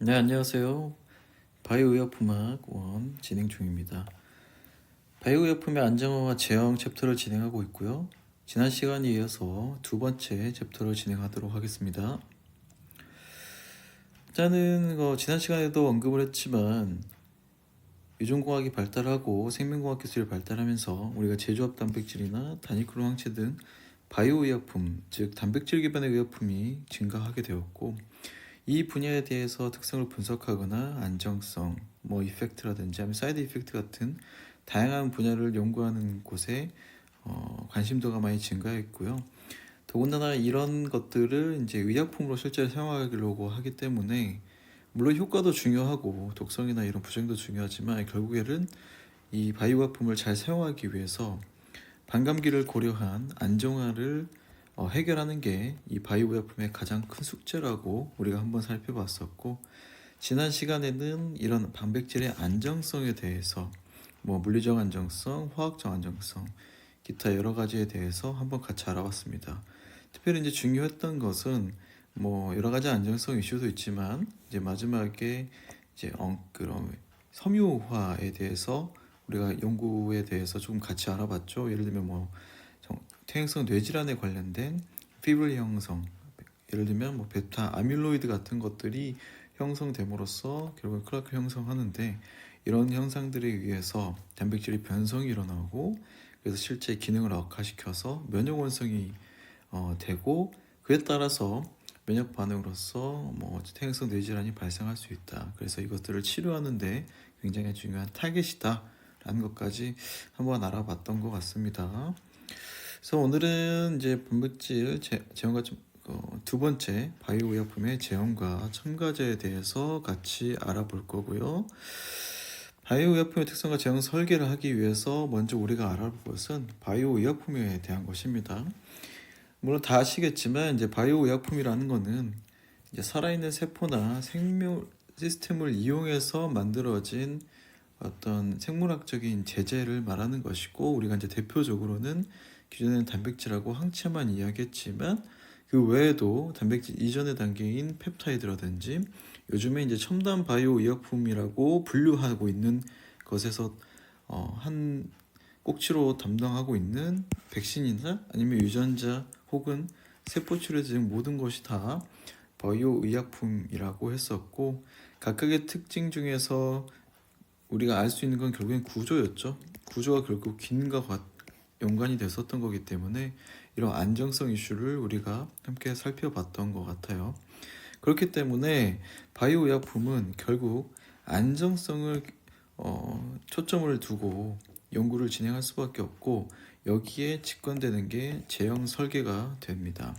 네, 안녕하세요. 바이오의약품학 원 진행 중입니다. 바이오의약품의 안정화와 제형 챕터를 진행하고 있고요. 지난 시간에 이어서 두 번째 챕터를 진행하도록 하겠습니다. 일단은 지난 시간에도 언급을 했지만 유전공학이 발달하고 생명공학 기술이 발달하면서 우리가 제조합 단백질이나 단위클론 항체 등 바이오의약품, 즉 단백질 기반의 의약품이 증가하게 되었고, 이 분야에 대해서 특성을 분석하거나 안정성, 이펙트라든지 아니면 사이드 이펙트 같은 다양한 분야를 연구하는 곳에 관심도가 많이 증가했고요. 더군다나 이런 것들을 이제 의약품으로 실제로 사용하려고 하기 때문에 물론 효과도 중요하고 독성이나 이런 부작용도 중요하지만 결국에는 이 바이오약품을 잘 사용하기 위해서 반감기를 고려한 안정화를 해결하는 게 이 바이오약품의 가장 큰 숙제라고 우리가 한번 살펴봤었고, 지난 시간에는 이런 단백질의 안정성에 대해서 물리적 안정성, 화학적 안정성, 기타 여러 가지에 대해서 한번 같이 알아봤습니다. 특별히 이제 중요했던 것은 여러 가지 안정성 이슈도 있지만 이제 마지막에 이제 그런 섬유화에 대해서 우리가 연구에 대해서 좀 같이 알아봤죠. 예를 들면 퇴행성 뇌질환에 관련된 피블 형성, 예를 들면 베타 아밀로이드 같은 것들이 형성됨으로써 결국 클라크 형성하는데, 이런 현상들에 의해서 단백질이 변성이 일어나고 그래서 실제 기능을 악화시켜서 면역 원성이 되고, 그에 따라서 면역 반응으로서 퇴행성 뇌질환이 발생할 수 있다. 그래서 이것들을 치료하는데 굉장히 중요한 타겟이다라는 것까지 한번 알아봤던 것 같습니다. 그래서 오늘은 이제 단백질 제형과 두 번째 바이오의약품의 제형과 첨가제에 대해서 같이 알아볼 거고요. 바이오의약품의 특성과 제형 설계를 하기 위해서 먼저 우리가 알아볼 것은 바이오의약품에 대한 것입니다. 물론 다 아시겠지만 이제 바이오의약품이라는 것은 이제 살아있는 세포나 생명 시스템을 이용해서 만들어진 어떤 생물학적인 제재를 말하는 것이고, 우리가 이제 대표적으로는 기존에는 단백질하고 항체만 이야기했지만 그 외에도 단백질 이전의 단계인 펩타이드라든지 요즘에 이제 첨단 바이오 의약품이라고 분류하고 있는 것에서 한 꼭지로 담당하고 있는 백신이나 아니면 유전자 혹은 세포 치료 등 모든 것이 다 바이오 의약품이라고 했었고, 각각의 특징 중에서 우리가 알 수 있는 건 결국엔 구조였죠. 구조가 결국 기능과 연관이 됐었던 거기 때문에 이런 안정성 이슈를 우리가 함께 살펴봤던 것 같아요. 그렇기 때문에 바이오 의약품은 결국 안정성을 초점을 두고 연구를 진행할 수밖에 없고, 여기에 직관되는 게 제형 설계가 됩니다.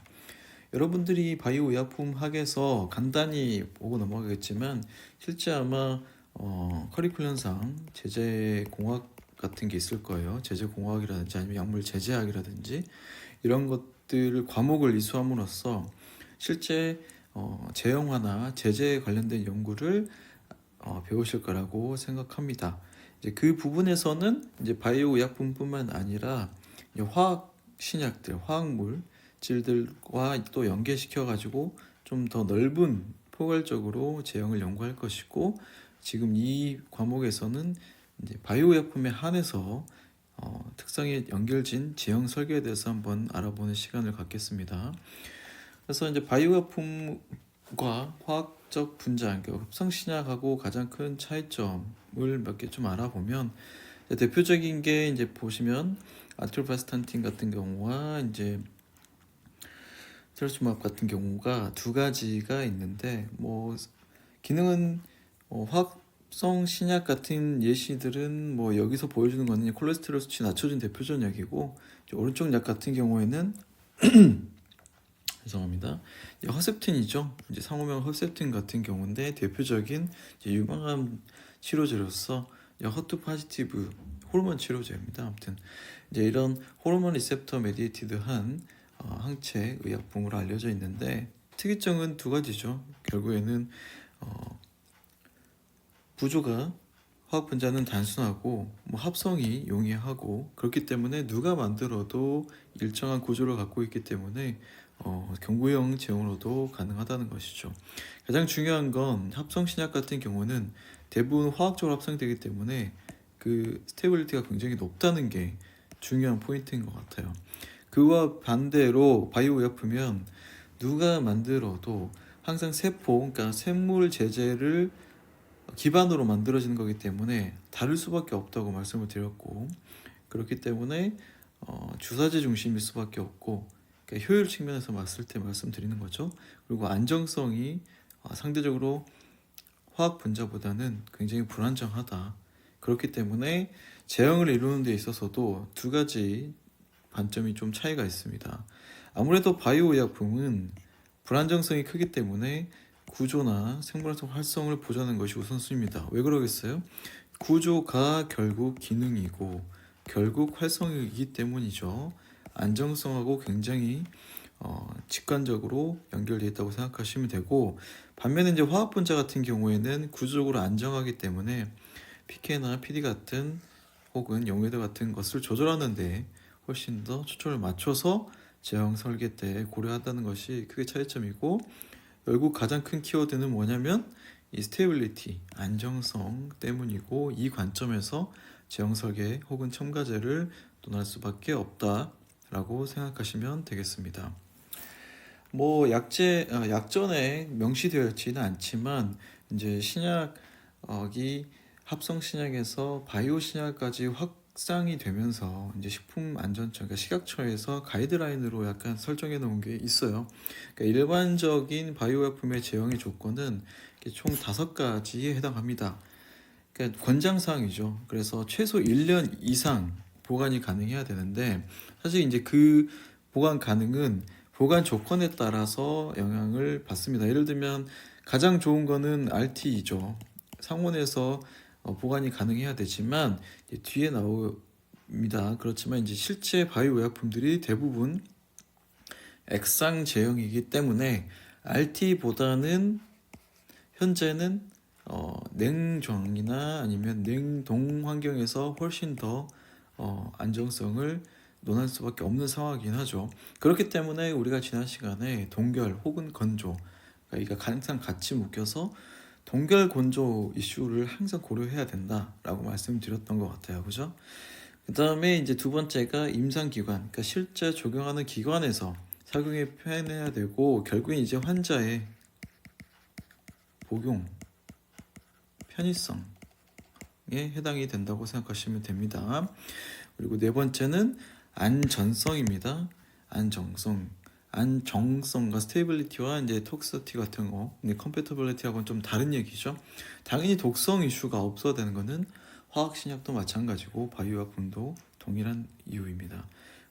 여러분들이 바이오 의약품 학에서 간단히 보고 넘어가겠지만 실제 아마 커리큘럼상 제재공학 같은 게 있을 거예요. 제재공학이라든지 아니면 약물 제제학이라든지 이런 것들을 과목을 이수함으로써 실제 제형화나 제재에 관련된 연구를 배우실 거라고 생각합니다. 이제 그 부분에서는 이제 바이오 의약품뿐만 아니라 화학 신약들, 화학물 질들과 또 연계시켜 가지고 좀 더 넓은 포괄적으로 제형을 연구할 것이고, 지금 이 과목에서는 이제 바이오약품에 한해서 특성이 연결진 제형 설계에 대해서 한번 알아보는 시간을 갖겠습니다. 그래서 이제 바이오약품과 화학적 분자, 합성 신약하고 가장 큰 차이점을 몇 개 좀 알아보면, 대표적인 게 이제 보시면 아트로바스탄틴 같은 경우와 이제 트로스마브 같은 경우가 두 가지가 있는데, 기능은 화합성 신약 같은 예시들은 여기서 보여주는 거는 콜레스테롤 수치 낮춰준 대표적인 약이고, 오른쪽 약 같은 경우에는 죄송합니다. 허셉틴이죠. 이제 상호명 허셉틴 같은 경우인데 대표적인 유망한 치료제로서 허투 파지티브 호르몬 치료제입니다. 아무튼 이제 이런 호르몬 리셉터 메디에이티드한 항체 의약품으로 알려져 있는데, 특이점은 두 가지죠. 결국에는 구조가 화학 분자는 단순하고 합성이 용이하고, 그렇기 때문에 누가 만들어도 일정한 구조를 갖고 있기 때문에 경구형 제형으로도 가능하다는 것이죠. 가장 중요한 건 합성 신약 같은 경우는 대부분 화학적으로 합성되기 때문에 그 스테빌리티가 굉장히 높다는 게 중요한 포인트인 것 같아요. 그와 반대로 바이오 의약품은 누가 만들어도 항상 세포, 그러니까 생물 제제를 기반으로 만들어지는 거기 때문에 다를 수밖에 없다고 말씀을 드렸고, 그렇기 때문에 주사제 중심일 수밖에 없고, 그러니까 효율 측면에서 봤을 때 말씀드리는 거죠. 그리고 안정성이 상대적으로 화학 분자보다는 굉장히 불안정하다. 그렇기 때문에 제형을 이루는 데 있어서도 두 가지 관점이 좀 차이가 있습니다. 아무래도 바이오 의약품은 불안정성이 크기 때문에 구조나 생물학적 활성을 보존하는 것이 우선순위입니다. 왜 그러겠어요? 구조가 결국 기능이고 결국 활성이기 때문이죠. 안정성하고 굉장히 직관적으로 연결되어 있다고 생각하시면 되고, 반면에 이제 화학 분자 같은 경우에는 구조적으로 안정하기 때문에 PK나 PD 같은 혹은 용해도 같은 것을 조절하는데 훨씬 더 초점을 맞춰서 제형 설계 때 고려한다는 것이 크게 차이점이고, 결국 가장 큰 키워드는 뭐냐면 이 스테빌리티, 안정성 때문이고, 이 관점에서 제형 설계 혹은 첨가제를 논할 수밖에 없다라고 생각하시면 되겠습니다. 뭐 약전에 명시되어 있지는 않지만 이제 신약이 합성 신약에서 바이오 신약까지 확장이 되면서 이제 식품안전처, 그러니까 식약처에서 가이드라인으로 약간 설정해 놓은 게 있어요. 그러니까 일반적인 바이오 약품의 제형의 조건은 총 5가지에 해당합니다. 그러니까 권장사항이죠. 그래서 최소 1년 이상 보관이 가능해야 되는데, 사실 이제 그 보관 가능은 보관 조건에 따라서 영향을 받습니다. 예를 들면 가장 좋은 거는 RT이죠. 상온에서 보관이 가능해야 되지만 뒤에 나옵니다. 그렇지만 이제 실제 바이오 의약품들이 대부분 액상 제형이기 때문에 RT보다는 현재는 냉정이나 아니면 냉동 환경에서 훨씬 더 안정성을 논할 수밖에 없는 상황이긴 하죠. 그렇기 때문에 우리가 지난 시간에 동결 혹은 건조, 그러니까 이가 항상 같이 묶여서 동결 건조 이슈를 항상 고려해야 된다라고 말씀드렸던 것 같아요. 그죠? 그 다음에 이제 두 번째가 임상기관, 그러니까 실제 적용하는 기관에서 착용에 표현해야 되고, 결국엔 이제 환자의 복용 편의성에 해당이 된다고 생각하시면 됩니다. 그리고 네 번째는 안전성입니다. 안정성과 스테이빌리티와 이제 톡시티 같은 거, 근데 컴패터빌리티하고는 좀 다른 얘기죠. 당연히 독성 이슈가 없어야 되는 거는 화학 신약도 마찬가지고 바이오약품도 동일한 이유입니다.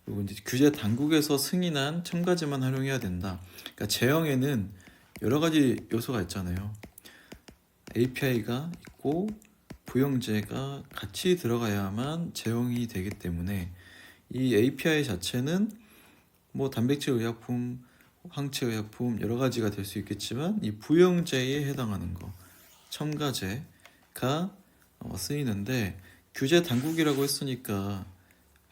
그리고 이제 규제 당국에서 승인한 첨가제만 활용해야 된다. 그러니까 제형에는 여러 가지 요소가 있잖아요. API가 있고 부영제가 같이 들어가야만 제형이 되기 때문에 이 API 자체는 뭐 단백질 의약품, 항체 의약품 여러 가지가 될 수 있겠지만, 이 부영제에 해당하는 거, 첨가제가 쓰이는데, 규제 당국이라고 했으니까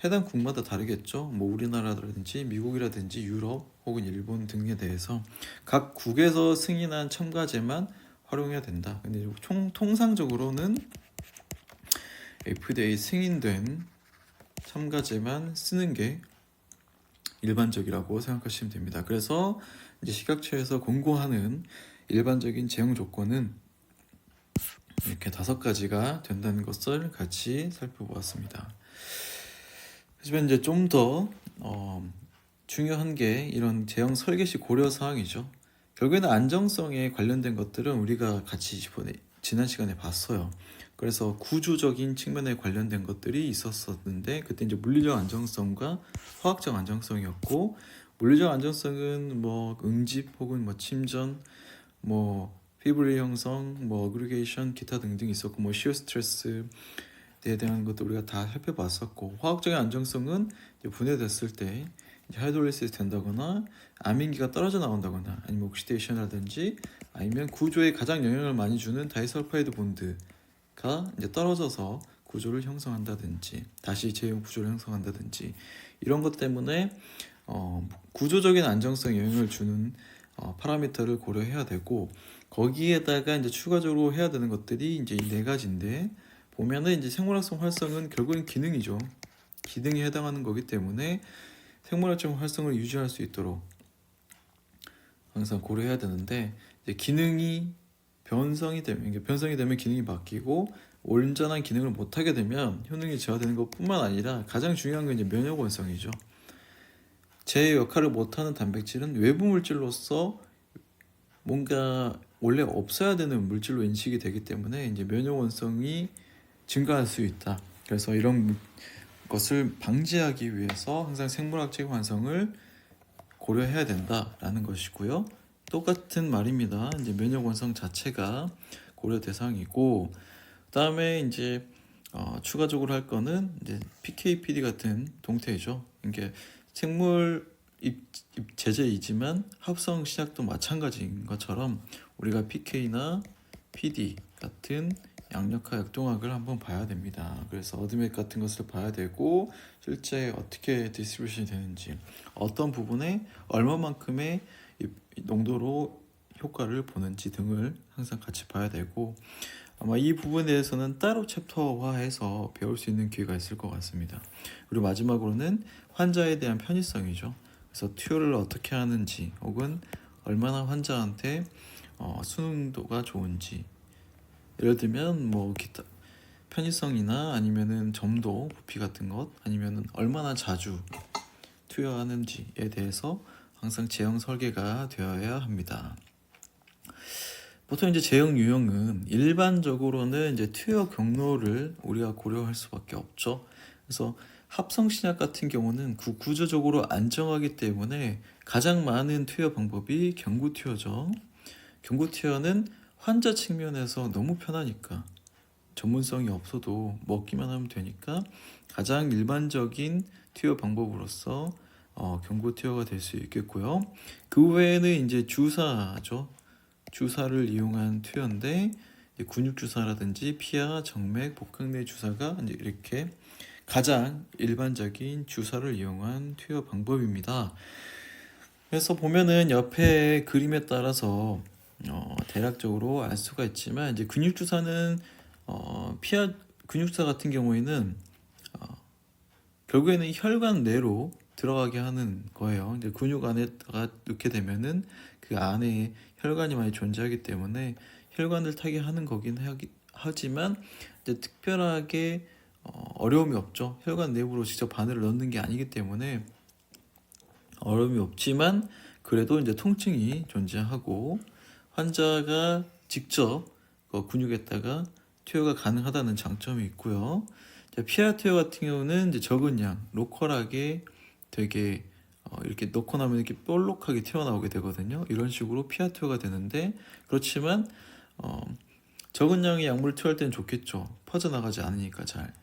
해당 국마다 다르겠죠. 뭐 우리나라라든지 미국이라든지 유럽 혹은 일본 등에 대해서 각 국에서 승인한 첨가제만 활용해야 된다. 근데 통상적으로는 FDA 승인된 첨가제만 쓰는 게 일반적이라고 생각하시면 됩니다. 그래서 이제 식약처에서 공고하는 일반적인 제형 조건은 이렇게 5가지가 된다는 것을 같이 살펴보았습니다. 하지만 이제 좀 더 중요한 게 이런 제형 설계 시 고려 사항이죠. 결국에는 안정성에 관련된 것들은 우리가 같이 지난 시간에 봤어요. 그래서 구조적인 측면에 관련된 것들이 있었었는데, 그때 이제 물리적 안정성과 화학적 안정성이었고, 물리적 안정성은 뭐 응집 혹은 뭐 침전, 뭐 피브릴 형성, 뭐 어그리게이션, 기타 등등 있었고, 뭐 시어 스트레스에 대한 것도 우리가 다 살펴봤었고, 화학적인 안정성은 분해됐을 때 하이드롤리시스 된다거나 아민기가 떨어져 나온다거나 아니면 옥시데이션이라든지 아니면 구조에 가장 영향을 많이 주는 다이설파이드 본드가 이제 떨어져서 구조를 형성한다든지 다시 제형 구조를 형성한다든지 이런 것 때문에 구조적인 안정성에 영향을 주는 파라미터를 고려해야 되고, 거기에다가 이제 추가적으로 해야 되는 것들이 이제 이 네 가지인데, 보면은 이제 생물학성 활성은 결국엔 기능이죠. 기능에 해당하는 거기 때문에 생물학적 활성을 유지할 수 있도록 항상 고려해야 되는데, 이제 기능이 변성이 되면, 이게 변성이 되면 기능이 바뀌고 온전한 기능을 못하게 되면 효능이 저하되는 것뿐만 아니라 가장 중요한 건 이제 면역 원성이죠. 제 역할을 못하는 단백질은 외부 물질로서 뭔가 원래 없어야 되는 물질로 인식이 되기 때문에 이제 면역 원성이 증가할 수 있다. 그래서 이런 것을 방지하기 위해서 항상 생물학적 완성을 고려해야 된다라는 것이고요. 똑같은 말입니다. 이제 면역 원성 자체가 고려 대상이고, 그다음에 이제 추가적으로 할 거는 이제 PK/PD 같은 동태이죠. 이게 생물 제제이지만 합성 신약도 마찬가지인 것처럼 우리가 PK나 PD 같은 양력화 약동학을 한번 봐야 됩니다. 그래서 어드맥 같은 것을 봐야 되고, 실제 어떻게 디스트리뷰션이 되는지, 어떤 부분에 얼마만큼의 농도로 효과를 보는지 등을 항상 같이 봐야 되고, 아마 이 부분에 대해서는 따로 챕터화해서 배울 수 있는 기회가 있을 것 같습니다. 그리고 마지막으로는 환자에 대한 편의성이죠. 그래서 투여를 어떻게 하는지, 혹은 얼마나 환자한테 수능도가 좋은지, 예를 들면 뭐 기타 편의성이나 아니면은 점도, 부피 같은 것, 아니면은 얼마나 자주 투여하는지에 대해서 항상 제형 설계가 되어야 합니다. 보통 이제 제형 유형은 일반적으로는 이제 투여 경로를 우리가 고려할 수밖에 없죠. 그래서 합성 신약 같은 경우는 구조적으로 안정하기 때문에 가장 많은 투여 방법이 경구 투여죠. 경구 투여는 환자 측면에서 너무 편하니까, 전문성이 없어도 먹기만 하면 되니까 가장 일반적인 투여 방법으로서 경구 투여가 될 수 있겠고요. 그 외에는 이제 주사죠. 주사를 이용한 투여인데, 근육 주사라든지 피하, 정맥, 복강내 주사가 이제 이렇게 가장 일반적인 주사를 이용한 투여 방법입니다. 그래서 보면은 옆에 그림에 따라서 대략적으로 알 수가 있지만, 이제 근육 주사는 피하 근육 주사 같은 경우에는 결국에는 혈관 내로 들어가게 하는 거예요. 이제 근육 안에다가 넣게 되면은 그 안에 혈관이 많이 존재하기 때문에 혈관을 타게 하는 거긴 하지만 이제 특별하게 어려움이 없죠. 혈관 내부로 직접 바늘을 넣는 게 아니기 때문에 어려움이 없지만, 그래도 이제 통증이 존재하고 환자가 직접 근육에다가 투여가 가능하다는 장점이 있고요. 피하 투여 같은 경우는 이제 적은 양, 로컬하게 되게 이렇게 넣고 나면 이렇게 볼록하게 튀어나오게 되거든요. 이런 식으로 피하 투여가 되는데, 그렇지만 적은 양의 약물을 투여할 때는 좋겠죠. 퍼져나가지 않으니까 잘.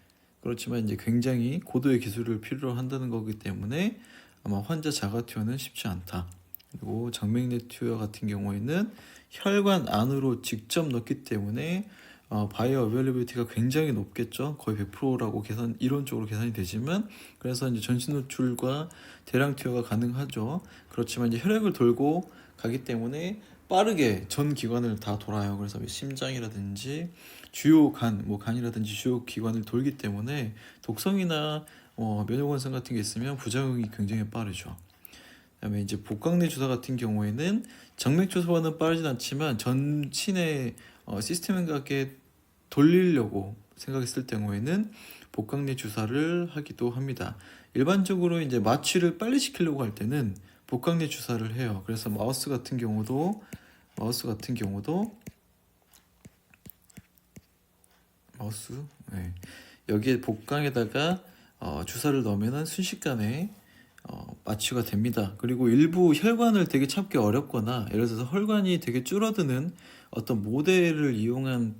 그렇지만 이제 굉장히 고도의 기술을 필요로 한다는 거기 때문에 아마 환자 자가 투여는 쉽지 않다. 그리고 정맥내 투여 같은 경우에는 혈관 안으로 직접 넣기 때문에 바이오 어베일리비티가 굉장히 높겠죠. 거의 100%라고 이론적으로 계산이 되지만, 그래서 이제 전신 노출과 대량 투여가 가능하죠. 그렇지만 이제 혈액을 돌고 가기 때문에 빠르게 전 기관을 다 돌아요. 그래서 심장이라든지 주요 간이라든지 주요 기관을 돌기 때문에 독성이나 면역원성 같은 게 있으면 부작용이 굉장히 빠르죠. 그다음에 이제 복강내 주사 같은 경우에는 정맥 주사와는 빠르진 않지만 전신의 시스템에 돌리려고 생각했을 경우에는 복강내 주사를 하기도 합니다. 일반적으로 이제 마취를 빨리 시키려고 할 때는 복강내 주사를 해요. 그래서 마우스 같은 경우도 여기에 복강에다가 주사를 넣으면 순식간에 마취가 됩니다. 그리고 일부 혈관을 되게 찾기 어렵거나, 예를 들어서 혈관이 되게 줄어드는 어떤 모델을 이용한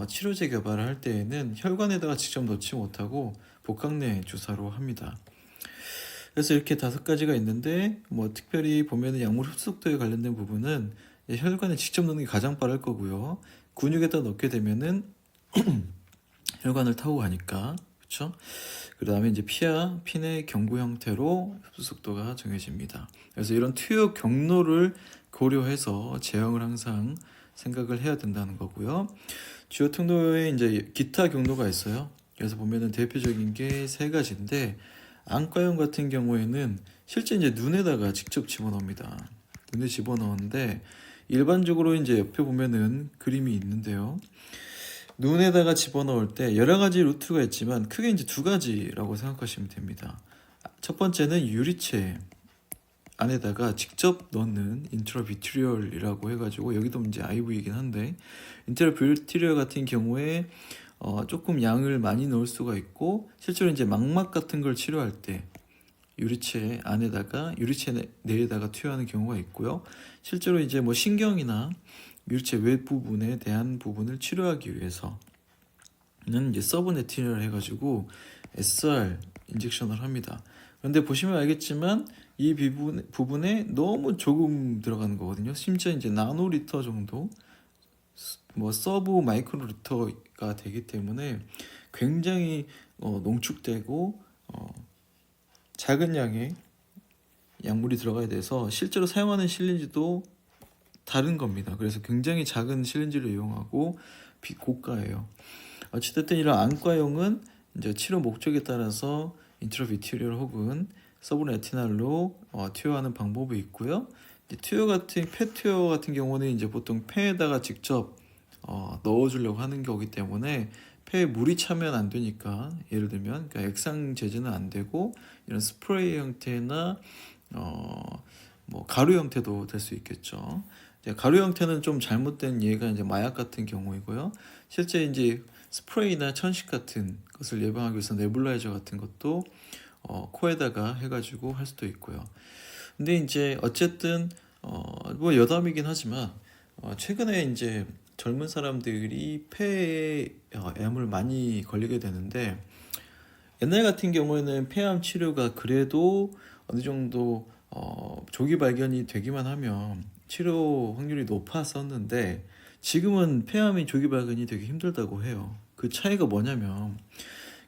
치료제 개발을 할 때에는 혈관에다가 직접 넣지 못하고 복강내 주사로 합니다. 그래서 이렇게 5가지가 있는데, 특별히 보면은 약물 흡수속도에 관련된 부분은 혈관에 직접 넣는 게 가장 빠를 거고요. 근육에다 넣게 되면은 혈관을 타고 가니까, 그렇죠? 그 다음에 이제 피와 핀의 경구 형태로 흡수 속도가 정해집니다. 그래서 이런 투여 경로를 고려해서 제형을 항상 생각을 해야 된다는 거고요. 주요 통로에 이제 기타 경로가 있어요. 그래서 보면은 대표적인 게 세 가지인데, 안과형 같은 경우에는 실제 이제 눈에다가 직접 집어넣습니다. 눈에 집어넣는데 일반적으로 이제 옆에 보면은 그림이 있는데요. 눈에다가 집어넣을 때 여러 가지 루트가 있지만 크게 이제 두 가지라고 생각하시면 됩니다. 첫 번째는 유리체 안에다가 직접 넣는 인트라비트리얼이라고 해가지고, 여기도 이제 IV이긴 한데 인트라비트리얼 같은 경우에 조금 양을 많이 넣을 수가 있고, 실제로 이제 망막 같은 걸 치료할 때 유리체 안에다가 유리체 내에다가 투여하는 경우가 있고요. 실제로 이제 뭐 신경이나 유리체 외 부분에 대한 부분을 치료하기 위해서는 이제 서브네티널 해가지고 SR 인젝션을 합니다. 그런데 보시면 알겠지만 이 부분에 너무 조금 들어가는 거거든요. 심지어 이제 나노리터 정도, 뭐 서브 마이크로리터가 되기 때문에 굉장히 농축되고 작은 양의 약물이 들어가야 돼서 실제로 사용하는 실린지도 다른 겁니다. 그래서 굉장히 작은 실린지를 이용하고 비고가예요. 어찌됐든 이런 안과용은 이제 치료 목적에 따라서 인트라비트리얼 혹은 서브레티날로 투여하는 방법이 있고요. 투여 같은 폐 투여 같은 경우는 이제 보통 폐에다가 직접 넣어주려고 하는 거기 때문에 폐에 물이 차면 안 되니까, 예를 들면 그러니까 액상 제제는 안 되고 이런 스프레이 형태나 뭐 가루 형태도 될 수 있겠죠. 가루 형태는 좀 잘못된 예가 이제 마약 같은 경우이고요. 실제 이제 스프레이나 천식 같은 것을 예방하기 위해서 네뷸라이저 같은 것도 코에다가 해가지고 할 수도 있고요. 근데 이제 어쨌든 뭐 여담이긴 하지만 최근에 이제 젊은 사람들이 폐에 암을 많이 걸리게 되는데, 옛날 같은 경우에는 폐암 치료가 그래도 어느 정도 조기 발견이 되기만 하면 치료 확률이 높았었는데, 지금은 폐암이 조기 발견이 되게 힘들다고 해요. 그 차이가 뭐냐면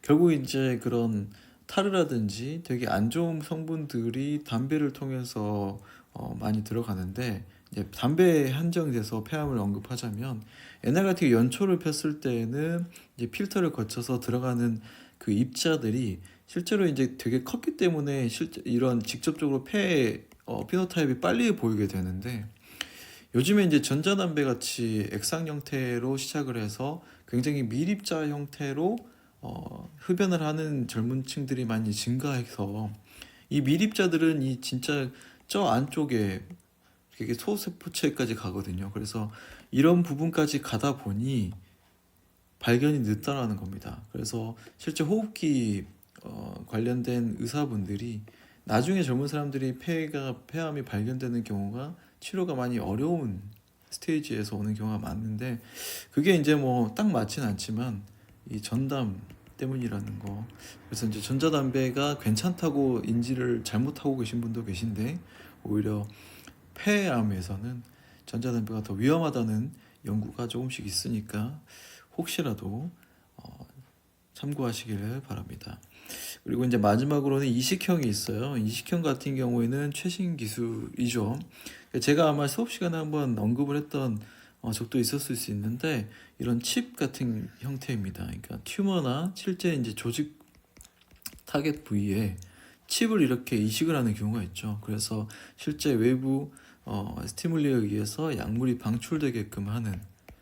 결국 이제 그런 타르라든지 되게 안 좋은 성분들이 담배를 통해서 많이 들어가는데, 이제 담배에 한정돼서 폐암을 언급하자면, 옛날 같은 연초를 폈을 때는 이제 필터를 거쳐서 들어가는 그 입자들이 실제로 이제 되게 컸기 때문에 실제 이런 직접적으로 폐의 피노타입이 빨리 보이게 되는데, 요즘에 이제 전자담배 같이 액상 형태로 시작을 해서 굉장히 밀입자 형태로 흡연을 하는 젊은 층들이 많이 증가해서, 이 밀입자들은 이 진짜 저 안쪽에 되게 소세포체까지 가거든요. 그래서 이런 부분까지 가다 보니 발견이 늦다라는 겁니다. 그래서 실제 호흡기 관련된 의사분들이 나중에 젊은 사람들이 폐암이 발견되는 경우가 치료가 많이 어려운 스테이지에서 오는 경우가 많은데, 그게 이제 뭐 딱 맞진 않지만 이 전담 때문이라는 거. 그래서 이제 전자담배가 괜찮다고 인지를 잘못하고 계신 분도 계신데, 오히려 폐암에서는 전자담배가 더 위험하다는 연구가 조금씩 있으니까 혹시라도 참고하시기를 바랍니다. 그리고 이제 마지막으로는 이식형이 있어요. 이식형 같은 경우에는 최신 기술이죠. 제가 아마 수업 시간에 한번 언급을 했던 적도 있었을 수 있는데, 이런 칩 같은 형태입니다. 그러니까 튜머나 실제 이제 조직 타겟 부위에 칩을 이렇게 이식을 하는 경우가 있죠. 그래서 실제 외부 스티뮬리에 의해서 약물이 방출되게끔 하는,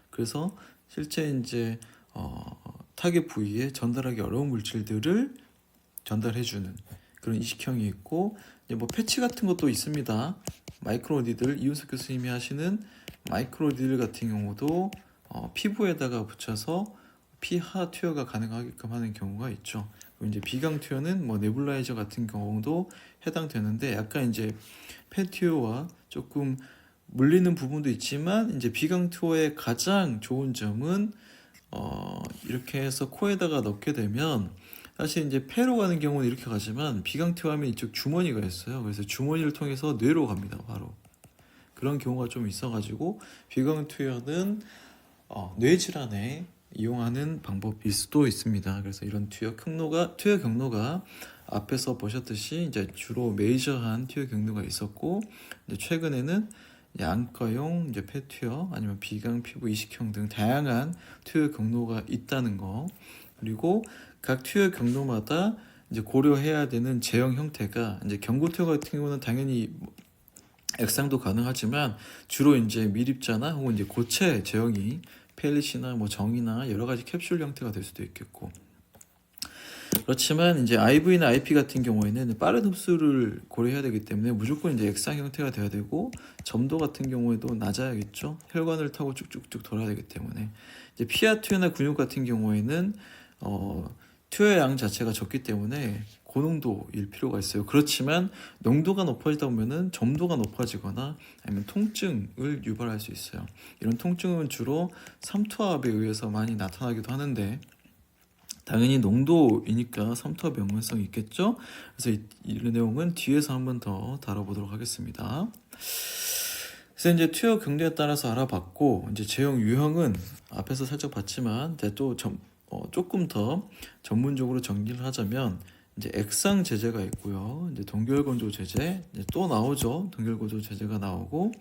그래서 실제 이제 타겟 부위에 전달하기 어려운 물질들을 전달해주는 그런 이식형이 있고, 이제 뭐 패치 같은 것도 있습니다. 마이크로니들, 이윤석 교수님이 하시는 마이크로니들 같은 경우도 피부에다가 붙여서 피하 투여가 가능하게끔 하는 경우가 있죠. 그리고 이제 비강 투여는 뭐 네뷸라이저 같은 경우도 해당되는데, 약간 이제 폐 투여와 조금 물리는 부분도 있지만, 이제 비강 투여의 가장 좋은 점은 이렇게 해서 코에다가 넣게 되면, 사실 이제 폐로 가는 경우는 이렇게 가지만 비강 투여하면 이쪽 주머니가 있어요. 그래서 주머니를 통해서 뇌로 갑니다. 바로 그런 경우가 좀 있어가지고, 비강 투여는 뇌 질환에 이용하는 방법일 수도 있습니다. 그래서 이런 투여 경로가 앞에서 보셨듯이 이제 주로 메이저한 투여 경로가 있었고, 이제 최근에는 안과용 이제 폐투여 아니면 비강 피부 이식형 등 다양한 투여 경로가 있다는 거, 그리고 각 투여 경로마다 이제 고려해야 되는 제형 형태가, 이제 경구 투여 같은 경우는 당연히 액상도 가능하지만 주로 이제 밀입자나 혹은 이제 고체 제형이 펠릿이나 뭐 정이나 여러 가지 캡슐 형태가 될 수도 있겠고, 그렇지만 이제 IV나 IP 같은 경우에는 빠른 흡수를 고려해야 되기 때문에 무조건 이제 액상 형태가 돼야 되고, 점도 같은 경우에도 낮아야겠죠. 혈관을 타고 쭉쭉쭉 돌아야 되기 때문에 이제 피하 투여나 근육 같은 경우에는 투여 양 자체가 적기 때문에 고농도일 필요가 있어요. 그렇지만 농도가 높아지다 보면은 점도가 높아지거나 아니면 통증을 유발할 수 있어요. 이런 통증은 주로 삼투압에 의해서 많이 나타나기도 하는데, 당연히 농도이니까 삼투압 연관성이 있겠죠. 그래서 이런 내용은 뒤에서 한번 더 다뤄보도록 하겠습니다. 그래서 이제 투여 경로에 따라서 알아봤고, 이제 제형 유형은 앞에서 살짝 봤지만 이제 또 조금 더 전문적으로 정리를 하자면, 이제 액상 제제가 있고요. 이제 동결건조 제제, 이제 또 나오죠. 동결건조 제제가 나오고,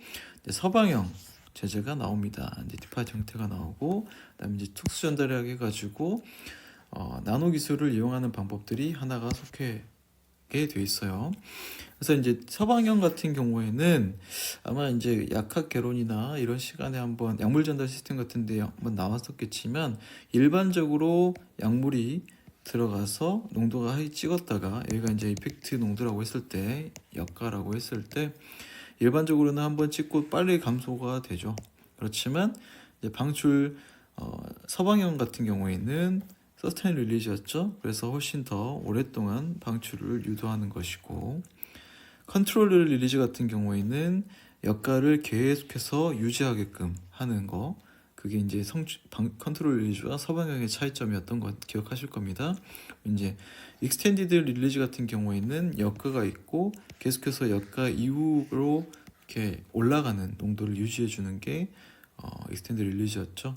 이제 서방형 제제가 나옵니다. 이제 디파트 형태가 나오고, 그다음에 이제 특수 전달하게 해가지고 나노 기술을 이용하는 방법들이 하나가 속해 돼 있어요. 그래서 이제 서방형 같은 경우에는 아마 이제 약학 개론이나 이런 시간에 한번 약물 전달 시스템 같은데 한번 나왔었겠지만, 일반적으로 약물이 들어가서 농도가 하이 찍었다가 여기가 이제 이펙트 농도라고 했을 때, 역가라고 했을 때 일반적으로는 한번 찍고 빨리 감소가 되죠. 그렇지만 이제 방출 서방형 같은 경우에는 서스테인 릴리즈였죠. 그래서 훨씬 더 오랫동안 방출을 유도하는 것이고, 컨트롤 릴리즈 같은 경우에는 역가를 계속해서 유지하게끔 하는 거, 그게 이제 컨트롤 릴리즈와 서방형의 차이점이었던 것 기억하실 겁니다. 이제 익스텐디드 릴리즈 같은 경우에는 역가가 있고 계속해서 역가 이후로 이렇게 올라가는 농도를 유지해 주는 게 익스텐디드 릴리즈였죠.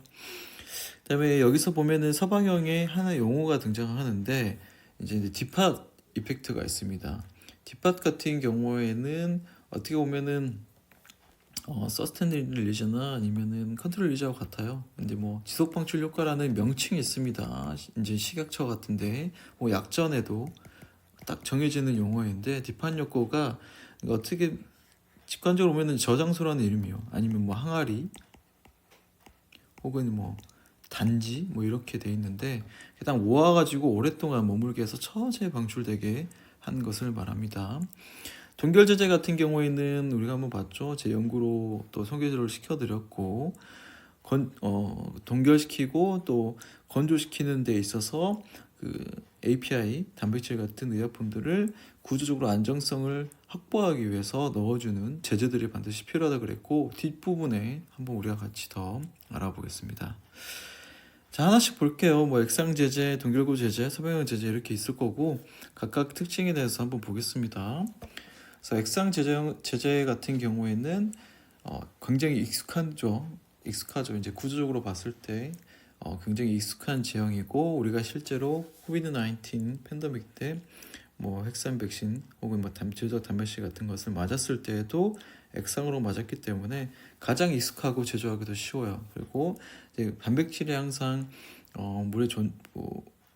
그다음에 여기서 보면은 서방형의 하나의 용어가 등장하는데, 이제 디팟 이펙트가 있습니다. 디팟 같은 경우에는 어떻게 보면은 서스테인 릴리즈나 아니면은 컨트롤 릴리즈하고 같아요. 근데 뭐 지속 방출 효과라는 명칭이 있습니다. 이제 식약처 같은데 뭐 약전에도 딱 정해지는 용어인데, 디팟 요거가 어떻게 직관적으로 보면은 저장소라는 의미요. 아니면 뭐 항아리 혹은 뭐 단지 뭐 이렇게 돼 있는데, 그냥 모아가지고 오랫동안 머물게 해서 처제 방출되게 한 것을 말합니다. 동결 제제 같은 경우에는 우리가 한번 봤죠. 제 연구로 또 소개를 시켜드렸고, 동결시키고 또 건조시키는 데 있어서 그 API 단백질 같은 의약품들을 구조적으로 안정성을 확보하기 위해서 넣어주는 제제들이 반드시 필요하다 그랬고, 뒷부분에 한번 우리가 같이 더 알아보겠습니다. 자, 하나씩 볼게요. 뭐 액상 제제, 동결고 제제, 서방형 제제 이렇게 있을 거고, 각각 특징에 대해서 한번 보겠습니다. 그래서 액상 제제 같은 경우에는 굉장히 익숙하죠. 이제 구조적으로 봤을 때 굉장히 익숙한 제형이고, 우리가 실제로 코비드-19 팬데믹 때 뭐 핵산 백신 혹은 뭐 제조약 단백질 같은 것을 맞았을 때에도 액상으로 맞았기 때문에 가장 익숙하고 제조하기도 쉬워요. 그리고 이제 단백질이 항상 물의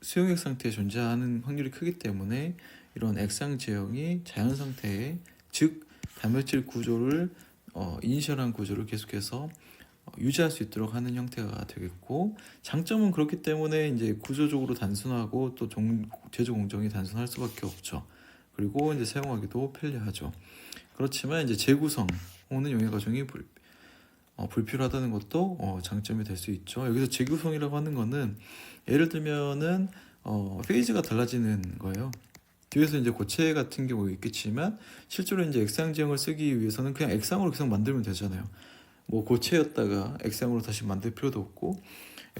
수용액 상태에 존재하는 확률이 크기 때문에 이런 액상 제형이 자연 상태에, 즉 단백질 구조를 이니셜한 구조를 계속해서 유지할 수 있도록 하는 형태가 되겠고, 장점은 그렇기 때문에 이제 구조적으로 단순하고 또 제조 공정이 단순할 수밖에 없죠. 그리고 이제 사용하기도 편리하죠. 그렇지만 이제 재구성 혹은 용해 과정이 불필요하다는 것도 장점이 될 수 있죠. 여기서 재구성이라고 하는 거는 예를 들면은 페이지가 달라지는 거예요. 뒤에서 이제 고체 같은 경우 있겠지만, 실제로 이제 액상 제형을 쓰기 위해서는 그냥 액상으로 계속 만들면 되잖아요. 뭐 고체였다가 액상으로 다시 만들 필요도 없고,